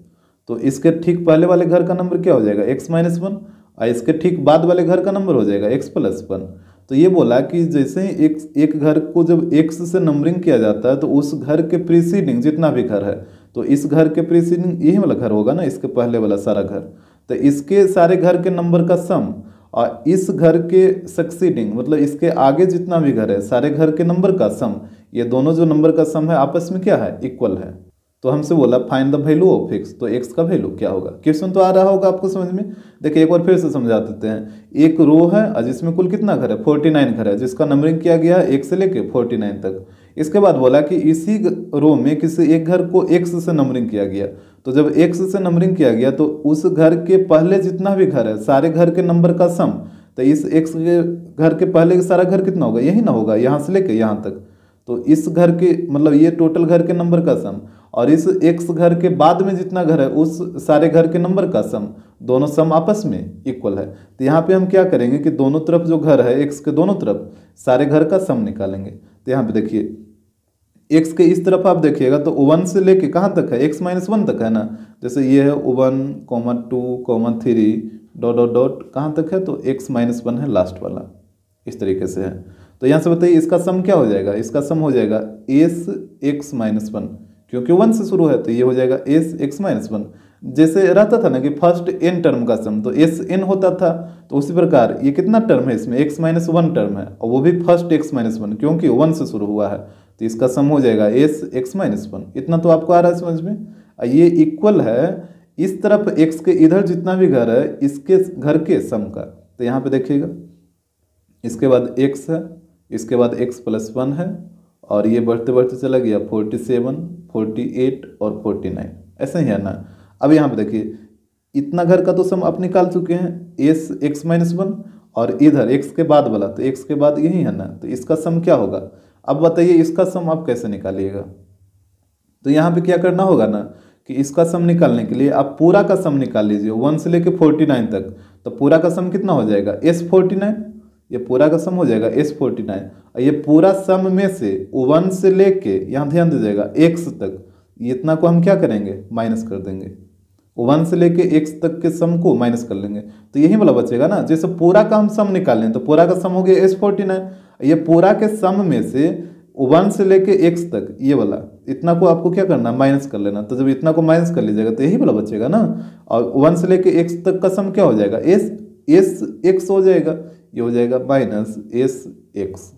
तो इसके ठीक पहले वाले घर का नंबर क्या हो जाएगा x माइनस 1, और इसके ठीक बाद वाले घर का नंबर हो जाएगा x प्लस 1। तो ये बोला कि जैसे ही एक घर को जब x से नंबरिंग किया जाता है, तो उस घर के प्रीसीडिंग जितना भी घर है, तो इस घर के प्रीसीडिंग यही वाला घर होगा ना, इसके पहले वाला सारा घर, तो इसके सारे घर के नंबर का सम और इस घर के सक्सीडिंग मतलब इसके आगे जितना भी घर है सारे घर के नंबर का सम, ये दोनों जो नंबर का सम है आपस में क्या है, इक्वल है। तो हमसे बोला find the value of x, तो x का वैल्यू क्या होगा। क्वेश्चन तो आ रहा होगा आपको समझ में। देखिए एक बार फिर से समझा देते हैं। एक रो है और जिसमें कुल कितना घर है, 49 घर है, जिसका नंबरिंग किया गया है 1 से लेके 49 तक। इसके बाद बोला कि इसी रो में किसी एक घर को x से नंबरिंग किया गया, तो जब x से नंबरिंग किया गया तो उस घर के पहले जितना भी घर है सारे घर के नंबर का सम, तो इस x के घर के पहले सारा घर कितना होगा, यही ना होगा, यहाँ से लेके यहाँ तक। तो इस घर के मतलब ये टोटल घर के नंबर का सम और इस x घर के बाद में जितना घर है उस सारे घर के नंबर का सम, दोनों सम आपस में इक्वल है। तो यहाँ पे हम क्या करेंगे कि दोनों तरफ जो घर है x के दोनों तरफ सारे घर का सम निकालेंगे। तो यहाँ पे देखिए x के इस तरफ आप देखिएगा तो 1 से लेके कहाँ तक है, x माइनस 1 तक है ना। जैसे ये है 1 2 3 डॉट डॉट डॉट कहाँ तक है, तो x माइनस 1 है लास्ट वाला, इस तरीके से है। तो यहाँ से बताइए इसका सम क्या हो जाएगा, इसका सम हो जाएगा एस एक्स माइनस 1, क्योंकि 1 से शुरू है तो ये हो जाएगा एस एक्स माइनस 1। जैसे रहता था ना कि फर्स्ट n टर्म का सम तो एस एन होता था, तो उसी प्रकार ये कितना टर्म है इसमें, x माइनस 1 टर्म है और वो भी फर्स्ट x माइनस 1, क्योंकि 1 से शुरू हुआ है, तो इसका सम हो जाएगा एस एक्स माइनस 1। इतना तो आपको आ रहा है समझ में। ये इक्वल है इस तरफ x के इधर जितना भी घर है इसके घर के सम का। तो यहाँ पे देखिएगा इसके बाद x है, इसके बाद x प्लस 1 है, और ये बढ़ते बढ़ते चला गया 47 48 और 49, ऐसे ही है ना। अब यहाँ पे देखिए इतना घर का तो सम आप निकाल चुके हैं, एस एक्स माइनस 1 और इधर x के बाद वाला, तो x के बाद यही है ना, तो इसका सम क्या होगा। अब बताइए इसका सम आप कैसे निकालिएगा। तो यहाँ पे क्या करना होगा ना कि इसका सम निकालने के लिए आप पूरा का सम निकाल लीजिए 1 से लेके 49 तक। तो पूरा का सम कितना हो जाएगा, S49, ये पूरा का सम हो जाएगा S49, और ये पूरा सम में से 1 से लेके यहाँ ध्यान दीजिएगा x तक, इतना को हम क्या करेंगे, माइनस कर देंगे। 1 से लेके x तक के सम को माइनस कर लेंगे, तो यही वाला बचेगा ना। जैसे पूरा का हम सम निकाल लें तो पूरा का सम हो गया S49, ये पूरा के सम में से 1 से लेके x तक ये वाला इतना को आपको क्या करना, माइनस कर लेना। तो जब इतना को माइनस कर लीजिएगा तो यही वाला बचेगा ना, और 1 से लेके x तक का सम क्या हो जाएगा, एस एक्स हो जाएगा, ये हो जाएगा माइनस एस एक्स,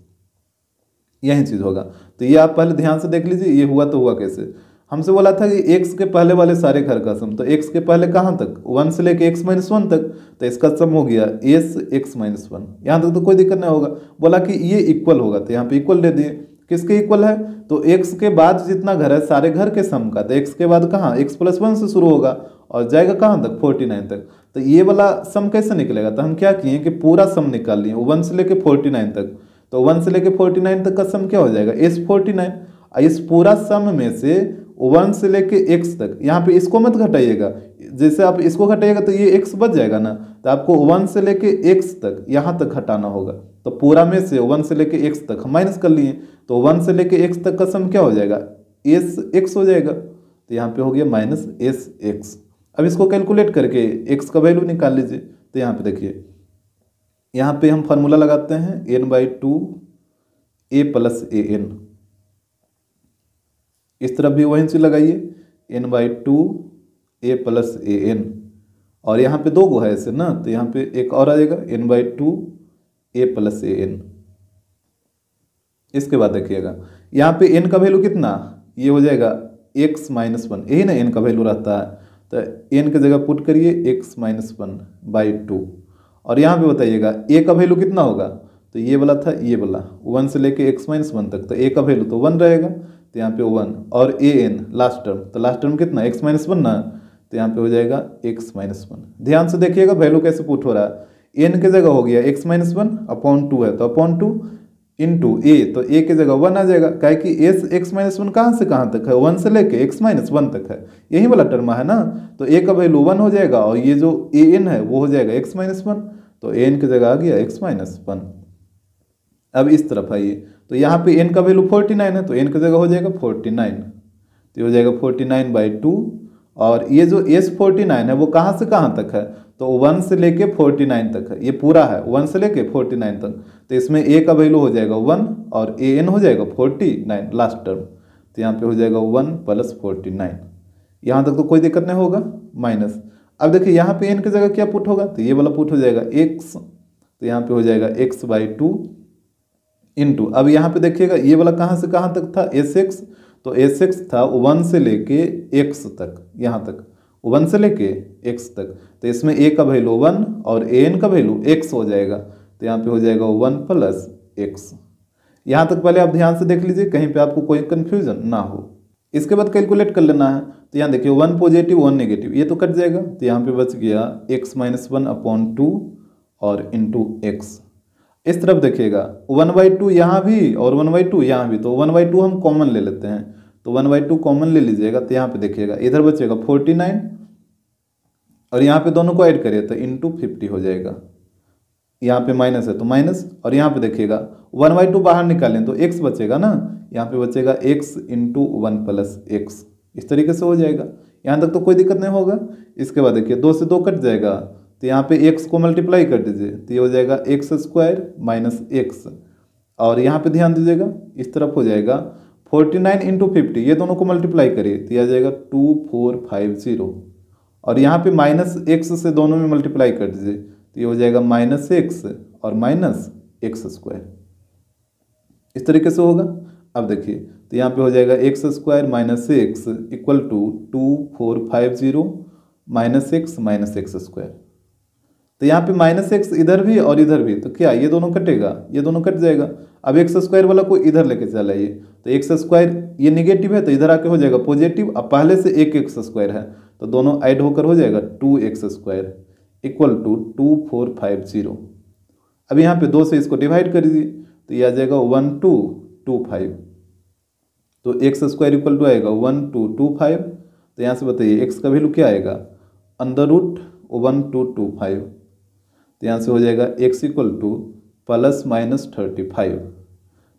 यही चीज़ होगा। तो ये आप पहले ध्यान से देख लीजिए ये हुआ तो हुआ कैसे। हमसे बोला था कि x के पहले वाले सारे घर का सम, तो x के पहले कहाँ तक, 1 से लेके x माइनस 1 तक, तो इसका सम हो गया एस एक्स माइनस 1। यहाँ तक तो कोई दिक्कत नहीं होगा। बोला कि ये इक्वल होगा, तो यहाँ पे इक्वल दे दिए। किसके इक्वल है, तो x के बाद जितना घर है सारे घर के सम का, तो x के बाद कहाँ, x प्लस 1 से शुरू होगा और जाएगा कहाँ तक, 49 तक। तो ये वाला सम कैसे निकलेगा, तो हम क्या किए कि पूरा सम निकाल लिए 1 से लेके 49 तक। तो 1 से लेके 49 तक का सम क्या हो जाएगा, S49। इस पूरा सम में से 1 से लेके x तक, यहाँ पे इसको मत घटाइएगा, जैसे आप इसको घटाइएगा तो ये x बच जाएगा ना, तो आपको 1 से लेके x तक यहाँ तक घटाना होगा। तो पूरा में से 1 से लेके x तक हम माइनस कर लिए, तो 1 से लेके x तक का सम क्या हो जाएगा, एस एक्स हो जाएगा। तो यहाँ पे हो गया माइनस एस एक्स। अब इसको कैलकुलेट करके x का वैल्यू निकाल लीजिए। तो यहाँ पे देखिए यहाँ पे हम फार्मूला लगाते हैं n/2 a प्लस an, इस तरफ भी वही चीज लगाइए n/2 a प्लस an, और यहाँ पे 2 गो है ऐसे ना, तो यहाँ पे एक और आ जाएगा n/2 a प्लस an। इसके बाद देखिएगा यहाँ पे n का वैल्यू कितना, ये हो जाएगा x माइनस 1, यही ना n का वैल्यू रहता है, तो n की जगह पुट करिए x माइनस 1/2, और यहाँ पे बताइएगा a का वैल्यू कितना होगा, तो ये वाला था ये वाला 1 से लेके x माइनस 1 तक, तो a का वैल्यू तो 1 रहेगा, तो यहाँ पे 1 और an लास्ट टर्म, तो लास्ट टर्म कितना x माइनस 1 ना, तो यहाँ पे हो जाएगा x-1। ध्यान से देखिएगा वैल्यू कैसे पुट हो रहा है। n की जगह हो गया x-1 अपॉन 2 है, तो अपॉन 2 इंटू a, तो a की जगह 1 आ जाएगा। क्या कि x-1 कहाँ से कहाँ तक है, 1 से लेके x-1 तक है, यही वाला टर्म है ना। तो a का वैल्यू 1 हो जाएगा और ये जो an है वो हो जाएगा x-1, तो an की जगह आ गया x-1। अब इस तरफ आइए, तो यहाँ पे n का वैल्यू 49 है, तो n की जगह हो जाएगा 49, तो ये हो जाएगा 49/2। और ये जो S49 है वो कहाँ से कहाँ तक है, तो 1 से लेके 49 तक है, ये पूरा है 1 से लेके 49 तक। तो इसमें a का वैल्यू हो जाएगा 1 और an हो जाएगा 49 लास्ट टर्म, तो यहाँ पे हो जाएगा 1 + 49। यहाँ तक तो कोई दिक्कत नहीं होगा, माइनस। अब देखिए यहाँ पे n की जगह क्या पुट होगा, तो ये वाला पुट हो जाएगा x, तो यहाँ पे हो जाएगा x/2 इंटू, अब यहाँ पे देखिएगा ये वाला कहाँ से कहाँ तक था sx, तो sx था 1 से लेके x तक, यहाँ तक 1 से लेके x तक, तो इसमें a का वैल्यू 1 और an का वैल्यू x हो जाएगा, तो यहाँ पे हो जाएगा 1 + x। यहाँ तक पहले आप ध्यान से देख लीजिए कहीं पे आपको कोई कन्फ्यूजन ना हो। इसके बाद कैलकुलेट कर लेना है, तो यहाँ देखिए 1 पॉजिटिव 1 नेगेटिव, ये तो कट जाएगा, तो यहाँ पे बच गया x-1 अपॉन 2 और इंटू x। इस तरफ देखिएगा 1/2 यहाँ भी और 1/2 यहाँ भी, तो 1/2 हम कॉमन ले लेते हैं, तो 1/2 कॉमन ले लीजिएगा, तो यहाँ पे देखिएगा इधर बचेगा 49 और यहाँ पे दोनों को ऐड करिए तो इंटू 50 हो जाएगा। यहाँ पे माइनस है तो माइनस, और यहाँ पे देखिएगा 1/2 बाहर निकालें तो x बचेगा ना, यहाँ पे बचेगा x इंटू 1 + x, इस तरीके से हो जाएगा। यहाँ तक तो कोई दिक्कत नहीं होगा। इसके बाद देखिए 2 से 2 कट जाएगा, तो यहाँ पे x को मल्टीप्लाई कर दीजिए, तो ये हो जाएगा x² - x, और यहाँ पे ध्यान दीजिएगा इस तरफ हो जाएगा 49 इंटू 50, ये दोनों को मल्टीप्लाई करिए तो यह आ जाएगा 2450, और यहाँ पे -x से दोनों में मल्टीप्लाई कर दीजिए, तो ये हो जाएगा -x और -x², इस तरीके से होगा। अब देखिए तो यहाँ पे हो जाएगा x² - x = 2450 - x -x²। तो यहाँ पे -x इधर भी और इधर भी, तो क्या ये दोनों कटेगा, ये दोनों कट जाएगा। अब x² वाला को इधर लेके चला आइए, तो x² ये निगेटिव है तो इधर आके हो जाएगा पॉजिटिव, अब पहले से एक x² है तो दोनों ऐड होकर हो जाएगा 2x² = 2450। अब यहाँ पे 2 से इसको डिवाइड कर दीजिए, तो ये आ जाएगा 1225, तो x² = आएगा 1225, तो यहाँ से बताइए x का वैल्यू क्या आएगा, √1225, तो यहाँ से हो जाएगा x = ±35।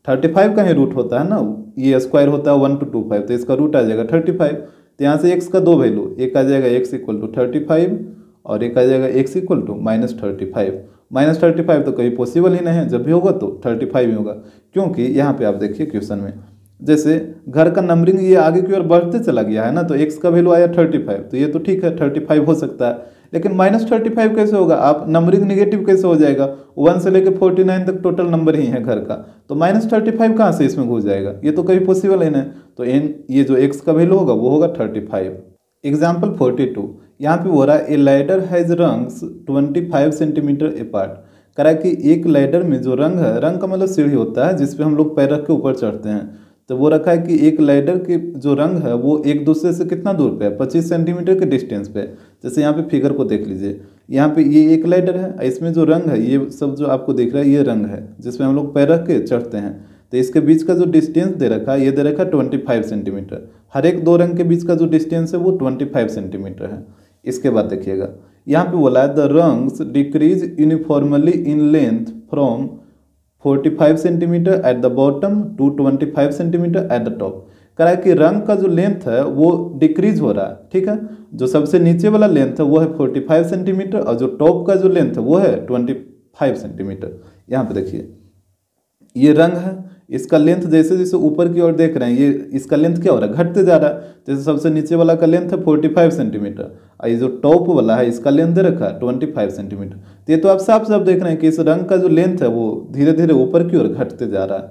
35 का ही रूट होता है ना, ये स्क्वायर होता है 1 to 25, तो इसका रूट आ जाएगा 35। तो यहाँ से x का दो वैल्यू, एक आ जाएगा x = 35 और एक आ जाएगा x = -35। -35 तो कहीं पॉसिबल ही नहीं है, जब भी होगा तो 35 ही होगा, क्योंकि यहाँ पे आप देखिए क्वेश्चन में जैसे घर का नंबरिंग ये आगे की ओर बढ़ते चला गया है ना, तो x का वैल्यू आया 35, तो ये तो ठीक है 35 हो सकता है, लेकिन -35 कैसे होगा, आप नंबरिंग निगेटिव कैसे हो जाएगा, 1 से लेकर 49 तक टोटल नंबर ही है घर का, तो -35 कहाँ से इसमें घुस जाएगा, ये तो कहीं पॉसिबल ही नहीं। तो ये जो x का वैल्यू होगा वो होगा 35। एग्जाम्पल 42, यहाँ पे हो रहा है ए ladder has rungs 25 centimetre apart. कह रहा है कि एक लैडर में जो रंग है, रंग का मतलब सीढ़ी होता है जिसपे हम लोग पैर रख के ऊपर चढ़ते हैं, तो वो रखा है कि एक लैडर के जो रंग है वो एक दूसरे से कितना दूर पे है, 25 सेंटीमीटर के डिस्टेंस पे। जैसे यहाँ पे फिगर को देख लीजिए, यहाँ पे ये एक लैडर है, इसमें जो रंग है ये सब जो आपको दिख रहा है ये रंग है जिसमें हम लोग पैर रख के चढ़ते हैं, तो इसके बीच का जो डिस्टेंस दे रखा है ये दे रखा है 25 सेंटीमीटर। हर एक दो रंग के बीच का जो डिस्टेंस है वो 25 सेंटीमीटर है। इसके बाद देखिएगा यहाँ पे बोला है the rungs decrease uniformly in length from 45 centimetre at the bottom to 25 centimetre at the top. कह रहा है कि रंग का जो लेंथ है वो डिक्रीज हो रहा है, ठीक है, जो सबसे नीचे वाला लेंथ है वो है 45 सेंटीमीटर और जो टॉप का जो लेंथ है वो है 25 सेंटीमीटर। यहाँ पे देखिए ये रंग है, इसका लेंथ जैसे जैसे ऊपर की ओर देख रहे हैं ये इसका लेंथ क्या हो रहा है, घटते जा रहा है। जैसे सबसे नीचे वाला का लेंथ है 45 सेंटीमीटर और ये जो टॉप वाला है इसका लेंथ दे रखा है 25 सेंटीमीटर। तो ये तो आप साफ साफ देख रहे हैं कि इस रंग का जो लेंथ है वो धीरे धीरे ऊपर की ओर घटते जा रहा है,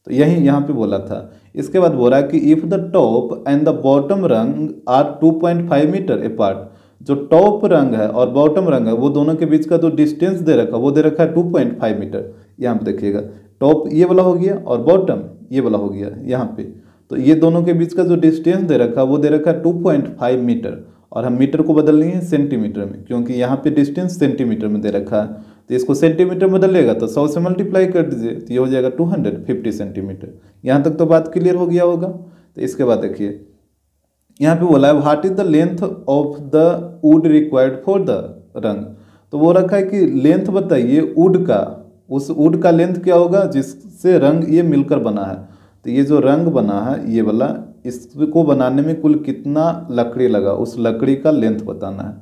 तो यही यहाँ पे बोला था। इसके बाद बोला है कि if the top and the bottom रंग आर 2.5 मीटर अपार्ट, जो टॉप रंग है और बॉटम रंग है वो दोनों के बीच का जो डिस्टेंस दे रखा है वो दे रखा है 2.5 मीटर। यहाँ पे देखिएगा टॉप ये वाला हो गया और बॉटम ये वाला हो गया यहाँ पे, तो ये दोनों के बीच का जो डिस्टेंस दे रखा है वो दे रखा है 2.5 मीटर और हम मीटर को बदल लिए हैं सेंटीमीटर में, क्योंकि यहाँ पे डिस्टेंस सेंटीमीटर में दे रखा है, तो इसको सेंटीमीटर में बदलेगा तो 100 से मल्टीप्लाई कर दीजिए, तो ये हो जाएगा 250 सेंटीमीटर। यहाँ तक तो बात क्लियर हो गया होगा। तो इसके बाद देखिए यहाँ पे बोला है what is the length of the wood required for the रंग। तो वो रखा है कि लेंथ बताइए वुड का, उस वुड का लेंथ क्या होगा जिससे रंग ये मिलकर बना है। तो ये जो रंग बना है ये वाला, इसको बनाने में कुल कितना लकड़ी लगा, उस लकड़ी का लेंथ बताना है।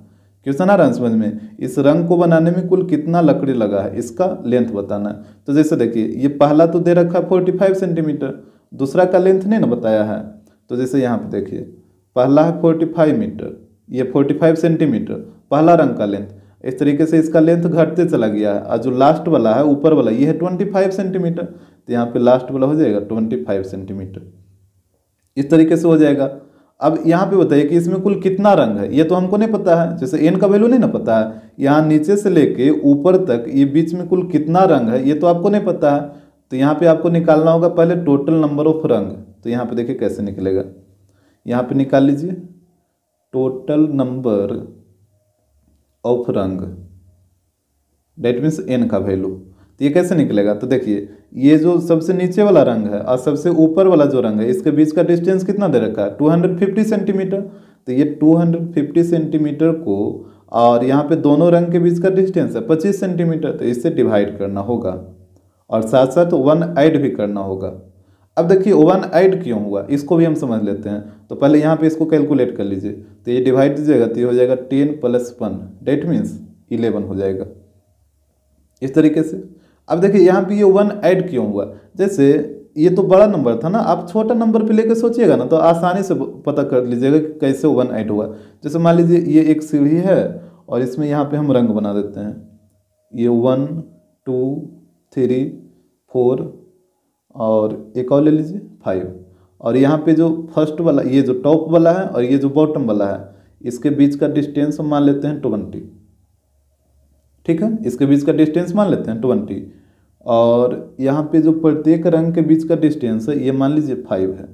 क्वेश्चन आ रहा है समझ में, इस रंग को बनाने में कुल कितना लकड़ी लगा है इसका लेंथ बताना है। तो जैसे देखिए ये पहला तो दे रखा है 45 सेंटीमीटर, दूसरा का लेंथ नहीं ना बताया है। तो जैसे यहाँ पे देखिए पहला है 45 मीटर, ये 45 सेंटीमीटर पहला रंग का लेंथ, इस तरीके से इसका लेंथ घटते चला गया है। और जो लास्ट वाला है ऊपर वाला ये है 25 सेंटीमीटर, तो यहाँ पे लास्ट वाला हो जाएगा 25 सेंटीमीटर, इस तरीके से हो जाएगा। अब यहाँ पे बताइए कि इसमें कुल कितना रंग है, ये तो हमको नहीं पता है, जैसे एन का वैल्यू नहीं ना पता है, यहाँ नीचे से लेके ऊपर तक ये बीच में कुल कितना रंग है ये तो आपको नहीं पता है। तो यहाँ पे आपको निकालना होगा पहले टोटल नंबर ऑफ रंग। तो यहाँ पे देखिए कैसे निकलेगा, यहाँ पे निकाल लीजिए टोटल नंबर ऑफ रंग, डेट मीन्स एन का वैल्यू। तो ये कैसे निकलेगा, तो देखिए ये जो सबसे नीचे वाला रंग है और सबसे ऊपर वाला जो रंग है इसके बीच का डिस्टेंस कितना दे रखा है 250 सेंटीमीटर। तो ये 250 सेंटीमीटर को और यहाँ पे दोनों रंग के बीच का डिस्टेंस है 25 सेंटीमीटर, तो इससे डिवाइड करना होगा और साथ साथ 1 ऐड भी करना होगा। अब देखिए 1 ऐड क्यों हुआ इसको भी हम समझ लेते हैं। तो पहले यहाँ पे इसको कैलकुलेट कर लीजिए, तो ये डिवाइड दीजिएगा तो ये हो जाएगा 10 + 1 डेट मीन्स 11 हो जाएगा इस तरीके से। अब देखिए यहाँ पे ये 1 ऐड क्यों हुआ, जैसे ये तो बड़ा नंबर था ना, आप छोटा नंबर पे लेके सोचिएगा ना तो आसानी से पता कर लीजिएगा कि कैसे 1 ऐड हुआ। जैसे मान लीजिए ये एक सीढ़ी है और इसमें यहाँ पे हम रंग बना देते हैं, ये 1 2 3 4 और एक और ले लीजिए 5, और यहाँ पे जो फर्स्ट वाला ये जो टॉप वाला है और ये जो बॉटम वाला है इसके बीच का डिस्टेंस हम मान लेते हैं 20, ठीक है, इसके बीच का डिस्टेंस मान लेते हैं 20, और यहाँ पे जो प्रत्येक रंग के बीच का डिस्टेंस है ये मान लीजिए 5 है,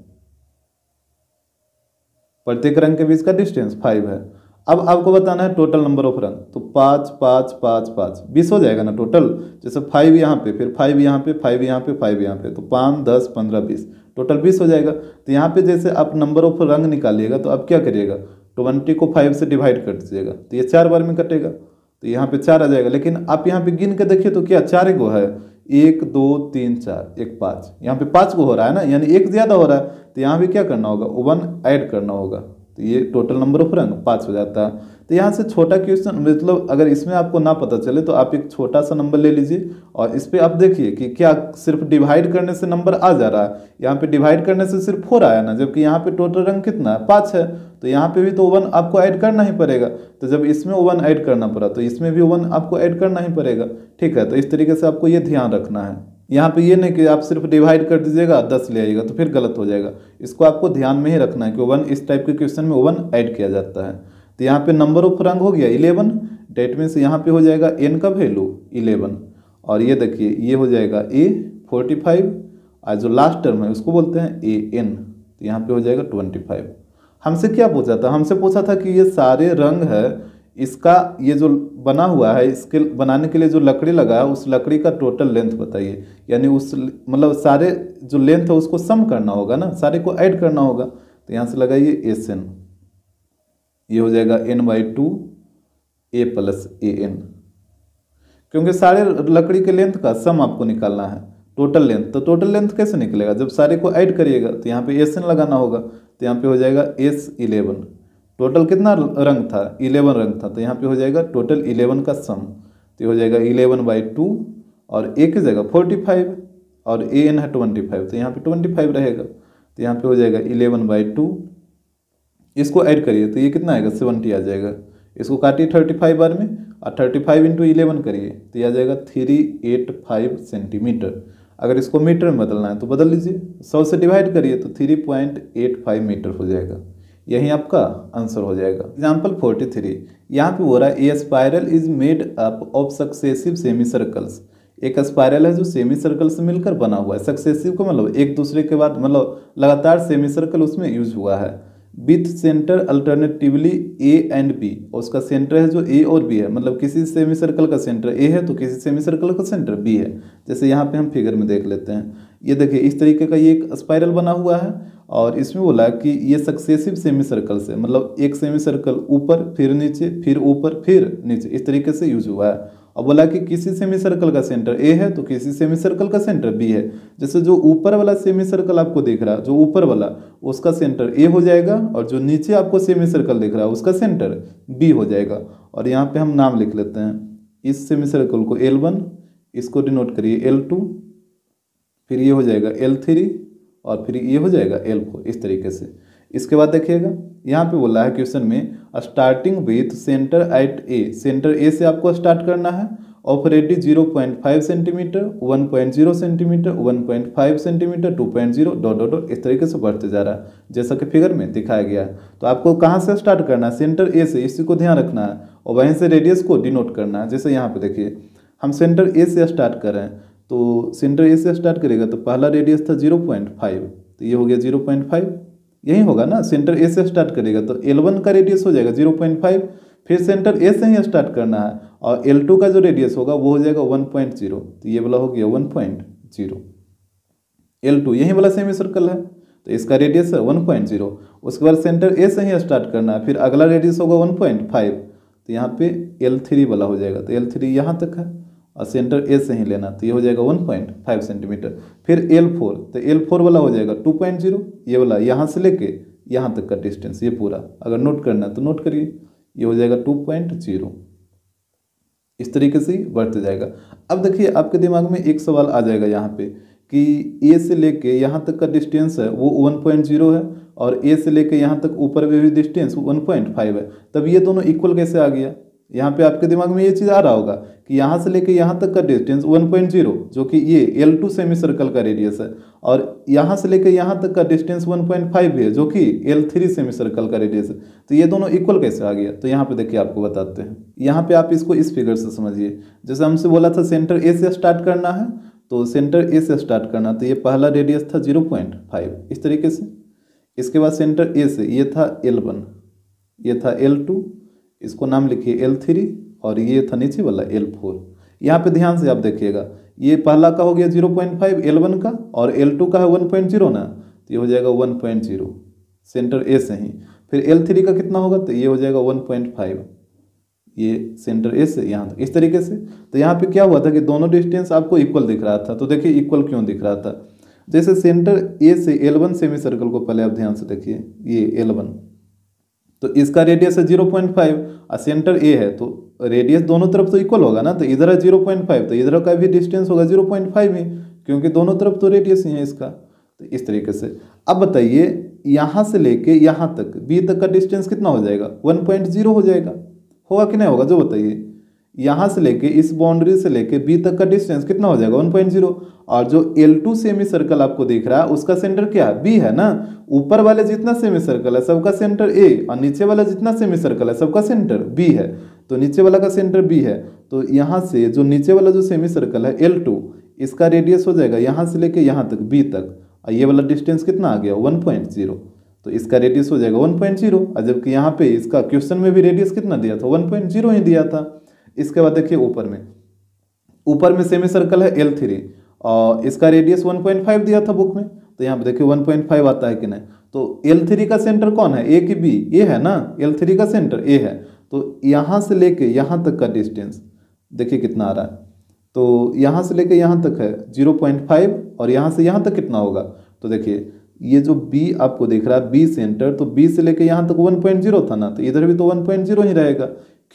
प्रत्येक रंग के बीच का डिस्टेंस 5 है। अब आपको बताना है टोटल नंबर ऑफ रंग, तो 5 5 5 5 20 हो जाएगा ना टोटल। जैसे 5 यहाँ पे, फिर 5 यहाँ पे, 5 यहाँ पे, 5 यहाँ पे, तो 5 10 15 20 टोटल 20 हो जाएगा। तो यहाँ पे जैसे आप नंबर ऑफ रंग निकालिएगा तो आप क्या करिएगा 20 को 5 से डिवाइड कर दीजिएगा, तो ये 4 बार में कटेगा, तो यहाँ पे 4 आ जाएगा। लेकिन आप यहाँ पे गिन के देखिए तो क्या 4 गो है, 1 2 3 4 1 5, यहाँ पे 5 गो हो रहा है ना, यानी एक ज़्यादा हो रहा है। तो यहाँ पे क्या करना होगा 1 ऐड करना होगा, तो ये टोटल नंबर ऑफ रंग 5 हो जाता है। तो यहाँ से छोटा क्वेश्चन, मतलब अगर इसमें आपको ना पता चले तो आप एक छोटा सा नंबर ले लीजिए और इस पर आप देखिए कि क्या सिर्फ डिवाइड करने से नंबर आ जा रहा है। यहाँ पे डिवाइड करने से सिर्फ 4 आया ना, जबकि यहाँ पे टोटल रंग कितना है 5 है, तो यहाँ पे भी तो 1 आपको ऐड करना ही पड़ेगा। तो जब इसमें 1 ऐड करना पड़ा तो इसमें भी 1 आपको ऐड करना ही पड़ेगा, ठीक है। तो इस तरीके से आपको ये ध्यान रखना है। यहाँ पे ये नहीं कि आप सिर्फ डिवाइड कर दीजिएगा 10 ले आइएगा तो फिर गलत हो जाएगा, इसको आपको ध्यान में ही रखना है कि 1 इस टाइप के क्वेश्चन में 1 ऐड किया जाता है। तो यहाँ पे नंबर ऑफ रंग हो गया 11, डेट मीन्स यहाँ पे हो जाएगा n का वैल्यू 11, और ये देखिए ये हो जाएगा a 45 और जो लास्ट टर्म है उसको बोलते हैं an, तो यहाँ पे हो जाएगा 25। हमसे क्या पूछा था, हमसे पूछा था कि ये सारे रंग है, इसका ये जो बना हुआ है इसके बनाने के लिए जो लकड़ी लगा है उस लकड़ी का टोटल लेंथ बताइए, यानी उस मतलब सारे जो लेंथ है उसको सम करना होगा ना, सारे को ऐड करना होगा। तो यहाँ से लगाइए SN, ये हो जाएगा n/2 a + an, क्योंकि सारे लकड़ी के लेंथ का सम आपको निकालना है टोटल लेंथ। तो टोटल लेंथ कैसे निकलेगा, जब सारे को ऐड करिएगा तो यहाँ पे SN लगाना होगा, तो यहाँ पे हो जाएगा S11। टोटल कितना रंग था 11 रंग था, तो यहाँ पे हो जाएगा टोटल 11 का सम, तो ये हो जाएगा 11/2 और a की जगह 45 और an है 25, तो यहाँ पे 25 रहेगा, तो यहाँ पे हो जाएगा 11/2, इसको ऐड करिए तो ये कितना आएगा 70 आ जाएगा। इसको काटिए 35 बार में और 35 × 11 करिए तो ये आ जाएगा 385 सेंटीमीटर। अगर इसको मीटर में बदलना है तो बदल लीजिए, 100 से डिवाइड करिए तो 3.85 मीटर हो जाएगा, यही आपका आंसर हो जाएगा। एग्जाम्पल 43, यहाँ पे हो रहा है a spiral is made up of successive semi circles. एक स्पायरल है जो सेमी सर्कल से मिलकर बना हुआ है, सक्सेसिव को मतलब एक दूसरे के बाद मतलब लगातार सेमी सर्कल उसमें यूज हुआ है। With centre alternatively A and B, और उसका सेंटर है जो ए और बी है, मतलब किसी सेमी सर्कल का सेंटर ए है तो किसी सेमी सर्कल का सेंटर बी है। जैसे यहाँ पे हम फिगर में देख लेते हैं, ये देखिए इस तरीके का ये एक स्पाइरल बना हुआ है, और इसमें बोला कि ये सक्सेसिव सेमी सर्कल से, मतलब एक सेमी सर्कल ऊपर फिर नीचे फिर ऊपर फिर नीचे इस तरीके से यूज हुआ है। और बोला कि किसी सेमी सर्कल का सेंटर ए है तो किसी सेमी सर्कल का सेंटर बी है। जैसे जो ऊपर वाला सेमी सर्कल आपको दिख रहा है, जो ऊपर वाला उसका सेंटर ए हो जाएगा, और जो नीचे आपको सेमी सर्कल दिख रहा है उसका सेंटर बी हो जाएगा। और यहाँ पे हम नाम लिख लेते हैं, इस सेमी सर्कल को L1, इसको डिनोट करिए L2, फिर ये हो जाएगा L3, और फिर ये हो जाएगा L4, इस तरीके से। इसके बाद देखिएगा यहाँ पे बोला है क्वेश्चन में starting with centre at A, centre A से आपको स्टार्ट करना है, of radii 0.5 centimetre, 1.0 centimetre, 1.5 centimetre, 2.0 dot dot dot इस तरीके से बढ़ते जा रहा है, जैसा कि फिगर में दिखाया गया है। तो आपको कहाँ से स्टार्ट करना है, सेंटर ए से, इसी को ध्यान रखना है, और वहीं से रेडियस को डिनोट करना है। जैसे यहाँ पे देखिए हम सेंटर ए से स्टार्ट कर रहे हैं, तो सेंटर ए से स्टार्ट करेगा तो पहला रेडियस था 0.5, तो ये हो गया 0.5, यही होगा ना, सेंटर ए से स्टार्ट करेगा तो L1 का रेडियस हो जाएगा 0.5, फिर सेंटर ए से ही स्टार्ट करना है, और L2 का जो रेडियस होगा वो हो जाएगा 1.0, तो ये वाला हो गया 1.0। L2 यही वाला सेमी सर्कल है तो इसका रेडियस है 1.0। उसके बाद सेंटर ए से ही स्टार्ट करना है, फिर अगला रेडियस होगा 1.5, तो यहाँ पे L3 वाला हो जाएगा, तो L3 यहाँ तक है, और सेंटर ए से ही लेना, तो ये हो जाएगा 1.5 सेंटीमीटर। फिर L4, तो L4 वाला हो जाएगा 2.0, ये वाला यहाँ से लेके यहाँ तक का डिस्टेंस, ये पूरा अगर नोट करना है तो नोट करिए, ये हो जाएगा 2.0। इस तरीके से बढ़ते जाएगा। अब देखिए आपके दिमाग में एक सवाल आ जाएगा यहाँ पे कि ए से लेके यहाँ तक का डिस्टेंस है वो 1.0 है, और ए से लेके यहाँ तक ऊपर में भी डिस्टेंस 1.5 है, तब ये दोनों इक्वल कैसे आ गया। यहाँ पे आपके दिमाग में ये चीज़ आ रहा होगा कि यहाँ से लेके यहाँ तक का डिस्टेंस 1.0 जो कि ये L2 सेमी सर्कल का रेडियस है, और यहाँ से लेके यहाँ तक का डिस्टेंस 1.5 भी है जो कि L3 सेमी सर्कल का रेडियस है, तो ये दोनों इक्वल कैसे आ गया। तो यहाँ पे देखिए आपको बताते हैं, यहाँ पे आप इसको इस फिगर से समझिए। जैसे हमसे बोला था सेंटर ए से स्टार्ट करना है, तो सेंटर ए से स्टार्ट करना, तो ये पहला रेडियस था 0.5 इस तरीके से। इसके बाद सेंटर ए से ये था L1, ये था L2, इसको नाम लिखिए L3, और ये था नीचे वाला L4। यहाँ पे ध्यान से आप देखिएगा, ये पहला का हो गया 0.5 L1 का, और L2 का है 1.0 ना, तो ये हो जाएगा 1.0 सेंटर ए से ही। फिर L3 का कितना होगा, तो ये हो जाएगा 1.5, ये सेंटर ए से यहाँ तक, इस तरीके से। तो यहाँ पे क्या हुआ था कि दोनों डिस्टेंस आपको इक्वल दिख रहा था। तो देखिए इक्वल क्यों दिख रहा था, जैसे सेंटर ए से L1 सेमी सर्कल को पहले आप ध्यान से देखिए, ये L1, तो इसका रेडियस है 0.5, और सेंटर ए है तो रेडियस दोनों तरफ तो इक्वल होगा ना, तो इधर है 0.5 तो इधर का भी डिस्टेंस होगा 0.5 ही, क्योंकि दोनों तरफ तो रेडियस ही है इसका। तो इस तरीके से अब बताइए यहाँ से लेके यहाँ तक बी तक का डिस्टेंस कितना हो जाएगा, 1.0 हो जाएगा, होगा कि नहीं होगा, जो बताइए। यहाँ से लेके इस बाउंड्री से लेके बी तक का डिस्टेंस कितना हो जाएगा, 1.0, और जो L2 सेमी सर्कल आपको दिख रहा है उसका सेंटर क्या है, बी है ना। ऊपर वाले जितना सेमी सर्कल है सबका सेंटर ए, और नीचे वाला जितना सेमी सर्कल है सबका सेंटर बी है, तो नीचे वाला का सेंटर बी है। तो यहाँ से जो नीचे वाला जो सेमी सर्कल है L2, इसका रेडियस हो जाएगा यहाँ से लेके यहाँ तक बी तक, और ये वाला डिस्टेंस कितना आ गया 1.0, तो इसका रेडियस हो जाएगा 1.0, और जबकि यहाँ पे इसका क्वेश्चन में भी रेडियस कितना दिया था, 1.0 ही दिया था। इसके बाद देखिए ऊपर में सेमी सर्कल है L3, और इसका रेडियस 1.5 दिया था बुक में, तो यहाँ पे देखिए 1.5 आता है कि नहीं। तो L3 का सेंटर कौन है, ए कि बी, ए है ना, L3 का सेंटर ए है, तो यहाँ से लेके यहाँ तक का डिस्टेंस देखिए कितना आ रहा है, तो यहाँ से लेके यहाँ तक है 0.5, और यहाँ से यहाँ तक कितना होगा, तो देखिए ये जो B आपको दिख रहा है B सेंटर, तो B से लेके यहाँ तक 1.0 था ना, तो इधर भी तो 1.0 ही रहेगा,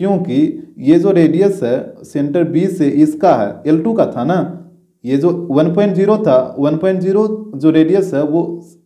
क्योंकि ये जो रेडियस है सेंटर B से इसका है L2 का था ना, ये जो 1.0 था 1.0 जो रेडियस है वो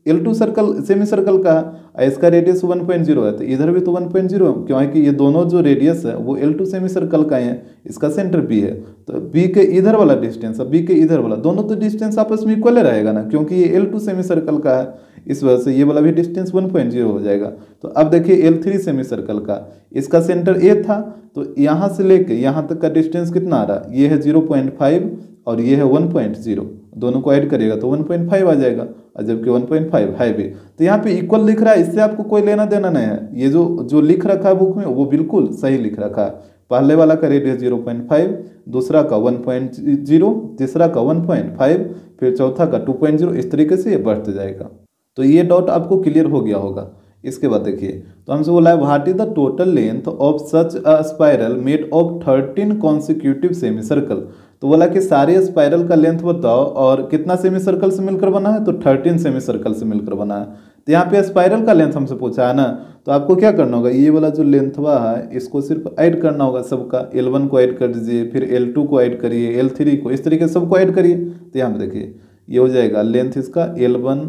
L2 सर्कल सेमी सर्कल का है, इसका रेडियस 1.0 है, तो इधर भी तो 1.0 है, क्योंकि ये दोनों जो रेडियस है वो L2 सेमी सर्कल का है, इसका सेंटर B है, तो B के इधर वाला डिस्टेंस है B के इधर वाला, दोनों तो डिस्टेंस आपस में इक्वल रहेगा ना, क्योंकि ये L2 सेमी सर्कल का है, इस वजह से ये वाला भी डिस्टेंस 1.0 हो जाएगा। तो अब देखिए L3 सेमी सर्कल का, इसका सेंटर A था, तो यहाँ से लेके यहाँ तक का डिस्टेंस कितना आ रहा है, ये है 0.5 और ये है 1.0, दोनों को ऐड करिएगा तो 1.5 आ जाएगा, और जबकि 1.5 है भी। तो यहाँ पे इक्वल लिख रहा है, इससे आपको कोई लेना देना नहीं है। ये जो लिख रखा है बुक में वो बिल्कुल सही लिख रखा है। पहले वाला का रेडियस 0.5, दूसरा का 1.0, तीसरा का 1.5, फिर चौथा का 2.0, इस तरीके से ये बढ़ते जाएगा। तो ये डॉट आपको क्लियर हो गया होगा। इसके बाद देखिए, तो हमसे बोला है what is the total length of such a spiral made of 13 consecutive semi circle. तो बोला कि सारे स्पाइरल का लेंथ बताओ और कितना सेमी सर्कल से मिलकर बना है, तो 13 सेमी सर्कल से मिलकर बना है। तो यहाँ पे स्पाइरल का लेंथ हमसे पूछा है ना, तो आपको क्या करना होगा, ये वाला जो लेंथवा है इसको सिर्फ ऐड करना होगा सबका। L1 को ऐड कर दीजिए, फिर L2 को ऐड करिए, L3 को, इस तरीके से सबको ऐड करिए। तो यहाँ पे देखिए ये हो जाएगा लेंथ इसका L1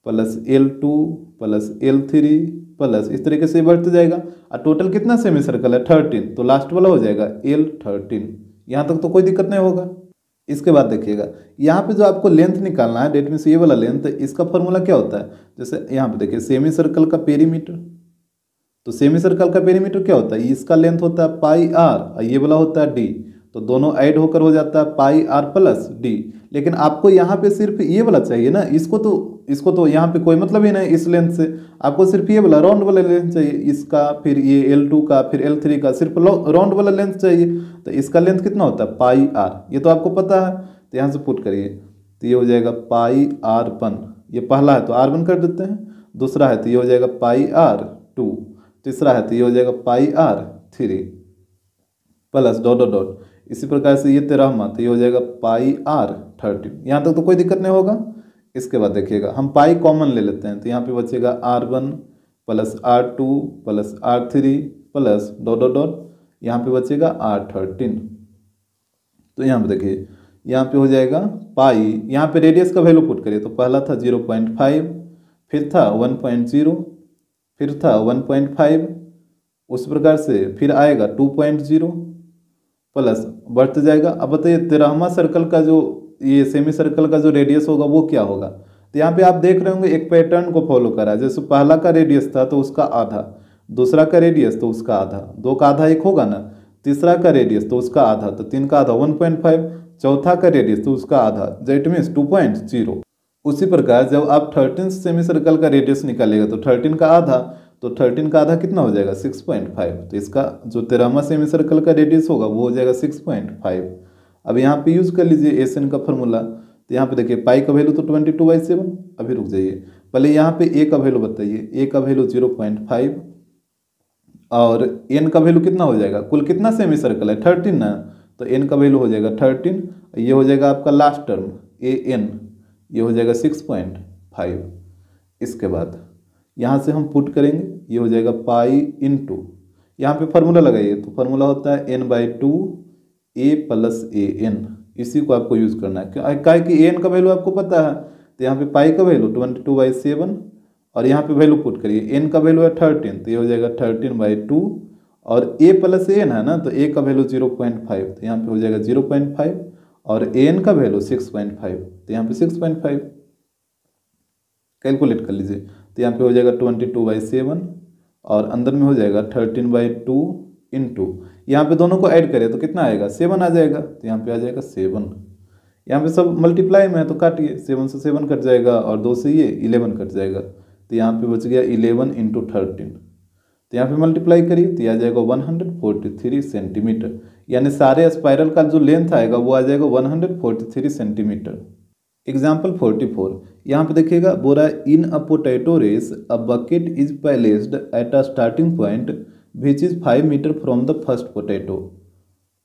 plus L2 plus L3 plus, इस तरीके से बढ़ते जाएगा। और टोटल कितना सेमी सर्कल है 13, तो लास्ट वाला हो जाएगा L13। यहाँ तक तो कोई दिक्कत नहीं होगा। इसके बाद देखिएगा यहाँ पे जो आपको लेंथ निकालना है, डेट मीन्स ये वाला लेंथ, इसका फॉर्मूला क्या होता है। जैसे यहाँ पे देखिए सेमी सर्कल का पेरीमीटर, तो सेमी सर्कल का पेरीमीटर क्या होता है, इसका लेंथ होता है पाई आर और ये वाला होता है डी। तो दोनों ऐड होकर हो जाता है पाई आर प्लस डी। लेकिन आपको यहाँ पे सिर्फ ये वाला चाहिए ना, इसको तो यहाँ पे कोई मतलब ही नहीं इस लेंथ से। आपको सिर्फ ये वाला राउंड वाला लेंथ चाहिए इसका, फिर ये L2 का, फिर L3 का, सिर्फ राउंड वाला लेंथ चाहिए। तो इसका लेंथ कितना होता है पाई आर, ये तो आपको पता है। तो यहाँ से पुट करिए, तो ये हो जाएगा पाई R1, ये पहला है तो R1 कर देते हैं, दूसरा है तो ये हो जाएगा पाई R2, तीसरा है तो ये हो जाएगा पाई R3 plus dot dot dot. इसी प्रकार से ये 13वां, तो ये हो जाएगा पाई R13। यहाँ तक तो कोई दिक्कत नहीं होगा। इसके बाद देखिएगा हम पाई कॉमन ले लेते हैं, तो यहाँ पे बचेगा R1 plus R2 plus R3 plus dot dot dot, यहाँ पे बचेगा R13। तो यहाँ पे देखिए यहाँ पे हो जाएगा पाई, यहाँ पे रेडियस का वैल्यू पुट करिए, तो पहला था 0.5, फिर था 1.0, फिर था 1.5, उस प्रकार से फिर आएगा 2.0 प्लस बढ़ते जाएगा। अब बताइए 13वां सर्कल का जो ये सेमी सर्कल का जो रेडियस होगा वो क्या होगा। तो यहाँ पे आप देख रहे होंगे एक पैटर्न को फॉलो करा है। जैसे पहला का रेडियस था तो उसका आधा, दूसरा का रेडियस तो उसका आधा, दो का आधा एक होगा ना, तीसरा का रेडियस तो उसका आधा, तो तीन का आधा 1.5, चौथा का रेडियस तो उसका आधा, दैट मीन्स 2.0। उसी प्रकार जब आप 13 सेमी सर्कल का रेडियस निकालेगा तो 13 का आधा, तो 13 का आधा कितना हो जाएगा 6.5। तो इसका जो 13वां सेमी सर्कल का रेडियस होगा वो हो जाएगा 6.5। अब यहाँ पे यूज कर लीजिए SN का फॉर्मूला। तो यहाँ पे देखिए पाई का वैल्यू तो 22/7। अभी रुक जाइए, पहले यहाँ पे ए का वैल्यू बताइए। ए का वैल्यू 0.5 और एन का वैल्यू कितना हो जाएगा, कुल कितना सेमी सर्कल है 13 ना, तो एन का वैल्यू हो जाएगा 13। ये हो जाएगा आपका लास्ट टर्म AN, ये हो जाएगा 6.5। इसके बाद यहाँ से हम पुट करेंगे, ये हो जाएगा पाई इंटू, यहाँ पे फार्मूला लगाइए, तो फार्मूला होता है n/2 A प्लस AN। इसी को आपको यूज़ करना है, क्या है कि AN का वैल्यू आपको पता है। तो यहाँ पे पाई का वैल्यू 22/7 और यहाँ पे वैल्यू पुट करिए। n का वैल्यू है 13, तो ये हो जाएगा 13/2 और A प्लस AN है ना, तो A का वैल्यू 0.5, तो यहाँ पे हो जाएगा 0.5 और AN का वैल्यू 6.5, तो यहाँ पे 6.5 कैलकुलेट कर लीजिए। तो यहाँ पे हो जाएगा 22/7 और अंदर में हो जाएगा 13/2 इंटू, यहाँ पे दोनों को ऐड करें तो कितना आएगा 7 आ जाएगा, तो यहाँ पे आ जाएगा 7। यहाँ पे सब मल्टीप्लाई में है तो काटिए, 7 से 7 कट जाएगा और 2 से ये 11 कट जाएगा, तो यहाँ पे बच गया 11 इंटू 13। तो यहाँ पे मल्टीप्लाई करिए तो आ जाएगा 143 सेंटीमीटर, यानी सारे स्पाइरल का जो लेंथ आएगा वो आ जाएगा 143 सेंटीमीटर। एग्जाम्पल 44, यहाँ पे देखिएगा बोला in a potato race a bucket is placed at a starting point which is 5 metre from the first potato.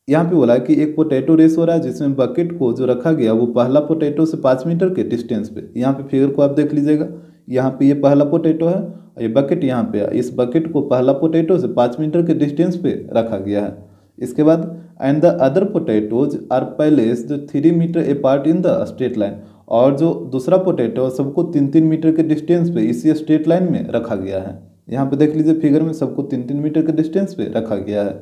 यहाँ पे बोला कि एक पोटैटो रेस हो रहा है जिसमें बकेट को जो रखा गया वो पहला पोटैटो से 5 मीटर के डिस्टेंस पे। यहाँ पे फिगर को आप देख लीजिएगा, यहाँ पे ये पहला पोटैटो है और ये बकेट यहाँ पे है। इस बकेट को पहला पोटैटो से 5 मीटर के डिस्टेंस पे रखा गया है। इसके बाद and the other potatoes are placed 3 metre apart in the straight line, और जो दूसरा पोटैटो सबको 3-3 मीटर के डिस्टेंस पे इसी स्ट्रेट लाइन में रखा गया है। यहाँ पे देख लीजिए फिगर में सबको 3-3 मीटर के डिस्टेंस पे रखा गया है।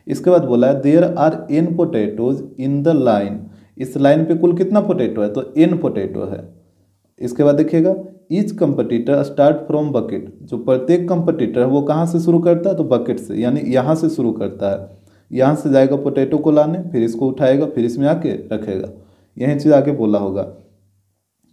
इसके बाद बोला है there are n potatoes in the line, इस लाइन पे कुल कितना पोटैटो है, तो n पोटैटो है। इसके बाद देखिएगा each competitor start from bucket, जो प्रत्येक कंपटीटर है वो कहाँ से शुरू करता है, तो बकेट से, यानी यहाँ से शुरू करता है। यहाँ से जाएगा पोटैटो को लाने, फिर इसको उठाएगा, फिर इसमें आके रखेगा। यही चीज़ आगे बोला होगा।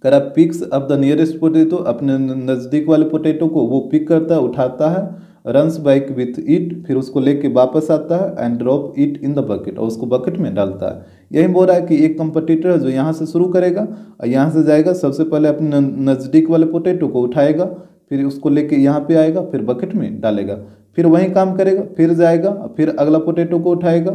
करा picks up the nearest potato, अपने नज़दीक वाले पोटैटो को वो पिक करता है, उठाता है, रन्स बाइक विथ इट, फिर उसको लेके वापस आता है and drop it in the bucket, और उसको बकेट में डालता है। यही बोल रहा है कि एक कंपटीटर है जो यहाँ से शुरू करेगा और यहाँ से जाएगा, सबसे पहले अपने नज़दीक वाले पोटैटो को उठाएगा, फिर उसको लेके यहाँ पे आएगा, फिर बकेट में डालेगा, फिर वही काम करेगा, फिर जाएगा, फिर अगला पोटैटो को उठाएगा,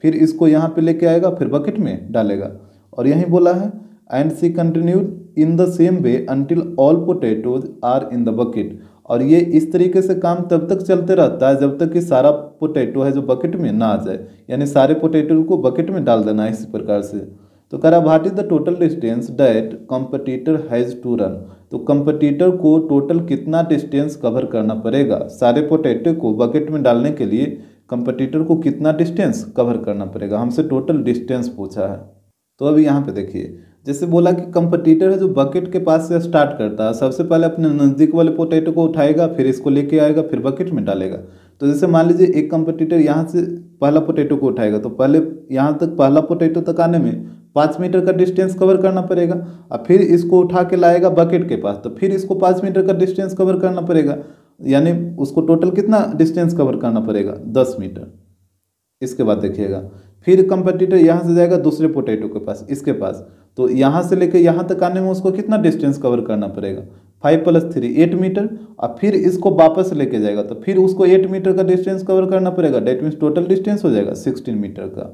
फिर इसको यहाँ पे लेके आएगा, फिर बकेट में डालेगा। और यही बोला है and she continued in the same way until all potatoes are in the bucket, और ये इस तरीके से काम तब तक चलते रहता है जब तक कि सारा पोटैटो है जो बकेट में ना आ जाए, यानी सारे पोटैटो को बकेट में डाल देना है इसी प्रकार से। तो कह रहा what is the total distance that competitor has to run, तो कंपटीटर को टोटल कितना डिस्टेंस कवर करना पड़ेगा, सारे पोटैटो को बकेट में डालने के लिए कंपटीटर को कितना डिस्टेंस कवर करना पड़ेगा, हमसे टोटल डिस्टेंस पूछा है। तो अभी यहाँ पे देखिए, जैसे बोला कि कंपटीटर है जो बकेट के पास से स्टार्ट करता है, सबसे पहले अपने नज़दीक वाले पोटैटो को उठाएगा, फिर इसको लेके आएगा, फिर बकेट में डालेगा। तो जैसे मान लीजिए एक कंपटीटर यहाँ से पहला पोटैटो को उठाएगा, तो पहले यहाँ तक पहला पोटैटो तक आने में 5 मीटर का डिस्टेंस कवर करना पड़ेगा, और फिर इसको उठा के लाएगा बकेट के पास, तो फिर इसको 5 मीटर का डिस्टेंस कवर करना पड़ेगा, यानी उसको टोटल कितना डिस्टेंस कवर करना पड़ेगा, 10 मीटर। इसके बाद देखिएगा, फिर कंपटीटर यहाँ से जाएगा दूसरे पोटैटो के पास, इसके पास, तो यहाँ से लेकर यहाँ तक आने में उसको कितना डिस्टेंस कवर करना पड़ेगा, 5 + 3 8 मीटर, और फिर इसको वापस लेके जाएगा, तो फिर उसको 8 मीटर का डिस्टेंस कवर करना पड़ेगा, डेट मीन्स टोटल डिस्टेंस हो जाएगा 16 मीटर का।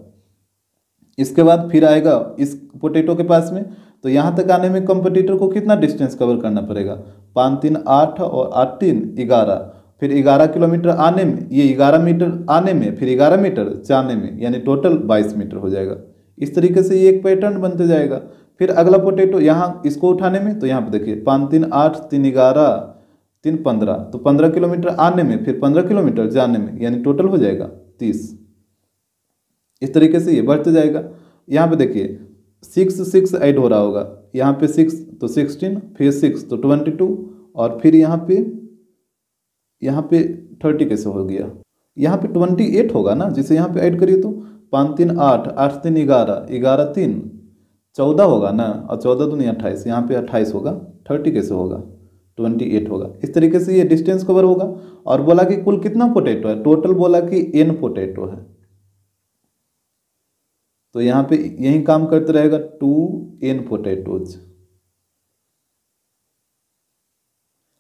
इसके बाद फिर आएगा इस पोटैटो के पास में, तो यहाँ तक आने में कंपटीटर को कितना डिस्टेंस कवर करना पड़ेगा, 5 3 8 और 8 3 11, फिर 11 किलोमीटर आने में, ये 11 मीटर आने में, फिर 11 मीटर जाने में, यानी टोटल 22 मीटर हो जाएगा। इस तरीके से ये एक पैटर्न बनते जाएगा। फिर अगला पोटैटो यहाँ इसको उठाने में, तो यहाँ पे देखिए 5 3 8 3 11 3 15, तो 15 किलोमीटर आने में, फिर 15 किलोमीटर जाने में, यानी टोटल हो जाएगा 30। इस तरीके से ये बढ़ते जाएगा। यहाँ पे देखिए 6 6 ऐड हो रहा होगा, यहाँ पे 6 तो 16, फिर 6 तो 22, और फिर यहाँ पे 30 कैसे हो गया, यहाँ पे 28 होगा ना, जिसे यहाँ पे ऐड करिए तो 5 3 8 8 3 11 11 3 14 होगा ना, और 14 दूनी 28, यहाँ पे 28 होगा, 30 कैसे होगा, 28 होगा। इस तरीके से ये डिस्टेंस कवर होगा। और बोला कि कुल कितना पोटैटो है, टोटल बोला कि n पोटैटो है, तो यहाँ पे यही काम करते रहेगा 2n पोटैटोज।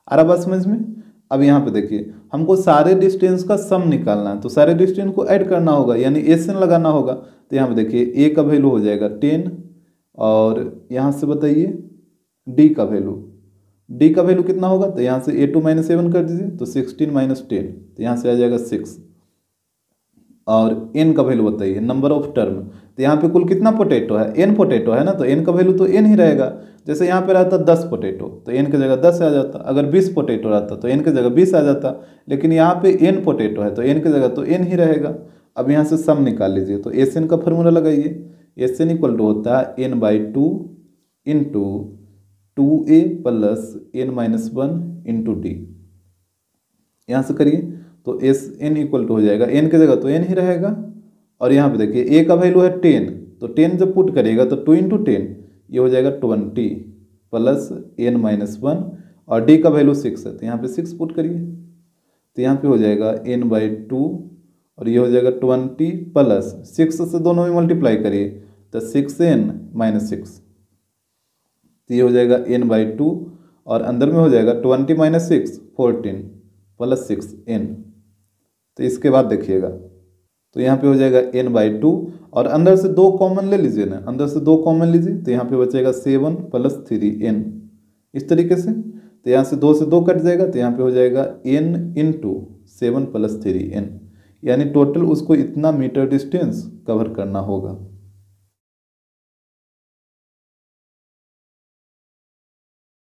आ रहा बात समझ में। अब यहाँ पे देखिए, हमको सारे डिस्टेंस का सम निकालना है, तो सारे डिस्टेंस को ऐड करना होगा, यानी एसएन लगाना होगा। तो यहाँ पे देखिए a का वैल्यू हो जाएगा 10, और यहाँ से बताइए d का वैल्यू कितना होगा, तो यहाँ से a2 - 7 कर दीजिए, तो 16 - 10, तो यहाँ से आ जाएगा 6। और n का वैल्यू बताइए, नंबर ऑफ टर्म, तो यहाँ पे कुल कितना पोटैटो है, n पोटैटो है ना, तो n का वैल्यू तो n ही रहेगा। जैसे यहाँ पे रहता 10 पोटैटो, तो n की जगह 10 आ जाता, अगर 20 पोटैटो रहता तो n की जगह 20 आ जाता, लेकिन यहाँ पे n पोटैटो है तो n की जगह तो n ही रहेगा। अब यहाँ से सम निकाल लीजिए, तो एस का फॉर्मूला लगाइए, एस एन इक्वल टू होता है n/2 into 2a + n - 1 × d। यहाँ से करिए तो एस एन इक्वल टू हो जाएगा, n की जगह तो n ही रहेगा, और यहाँ पे देखिए a का वैल्यू है 10, तो 10 जब पुट करिएगा तो 2 × 10 ये हो जाएगा 20 + n - 1, और d का वैल्यू 6 है, तो यहाँ पे 6 पुट करिए, तो यहाँ पे हो जाएगा n/2, और ये हो जाएगा 20 प्लस 6 से दोनों में मल्टीप्लाई करिए तो 6n - 6, तो ये हो जाएगा n/2, और अंदर में हो जाएगा 20 - 6 14 प्लस 6n। तो इसके बाद देखिएगा, तो यहाँ पे हो जाएगा n/2, और अंदर से 2 कॉमन ले लीजिए ना, अंदर से 2 कॉमन लीजिए, तो यहाँ पे बचेगा 7 + 3n। इस तरीके से, तो यहाँ से 2 से 2 कट जाएगा, तो यहाँ पे हो जाएगा n × 7 + 3n, यानी टोटल उसको इतना मीटर डिस्टेंस कवर करना होगा।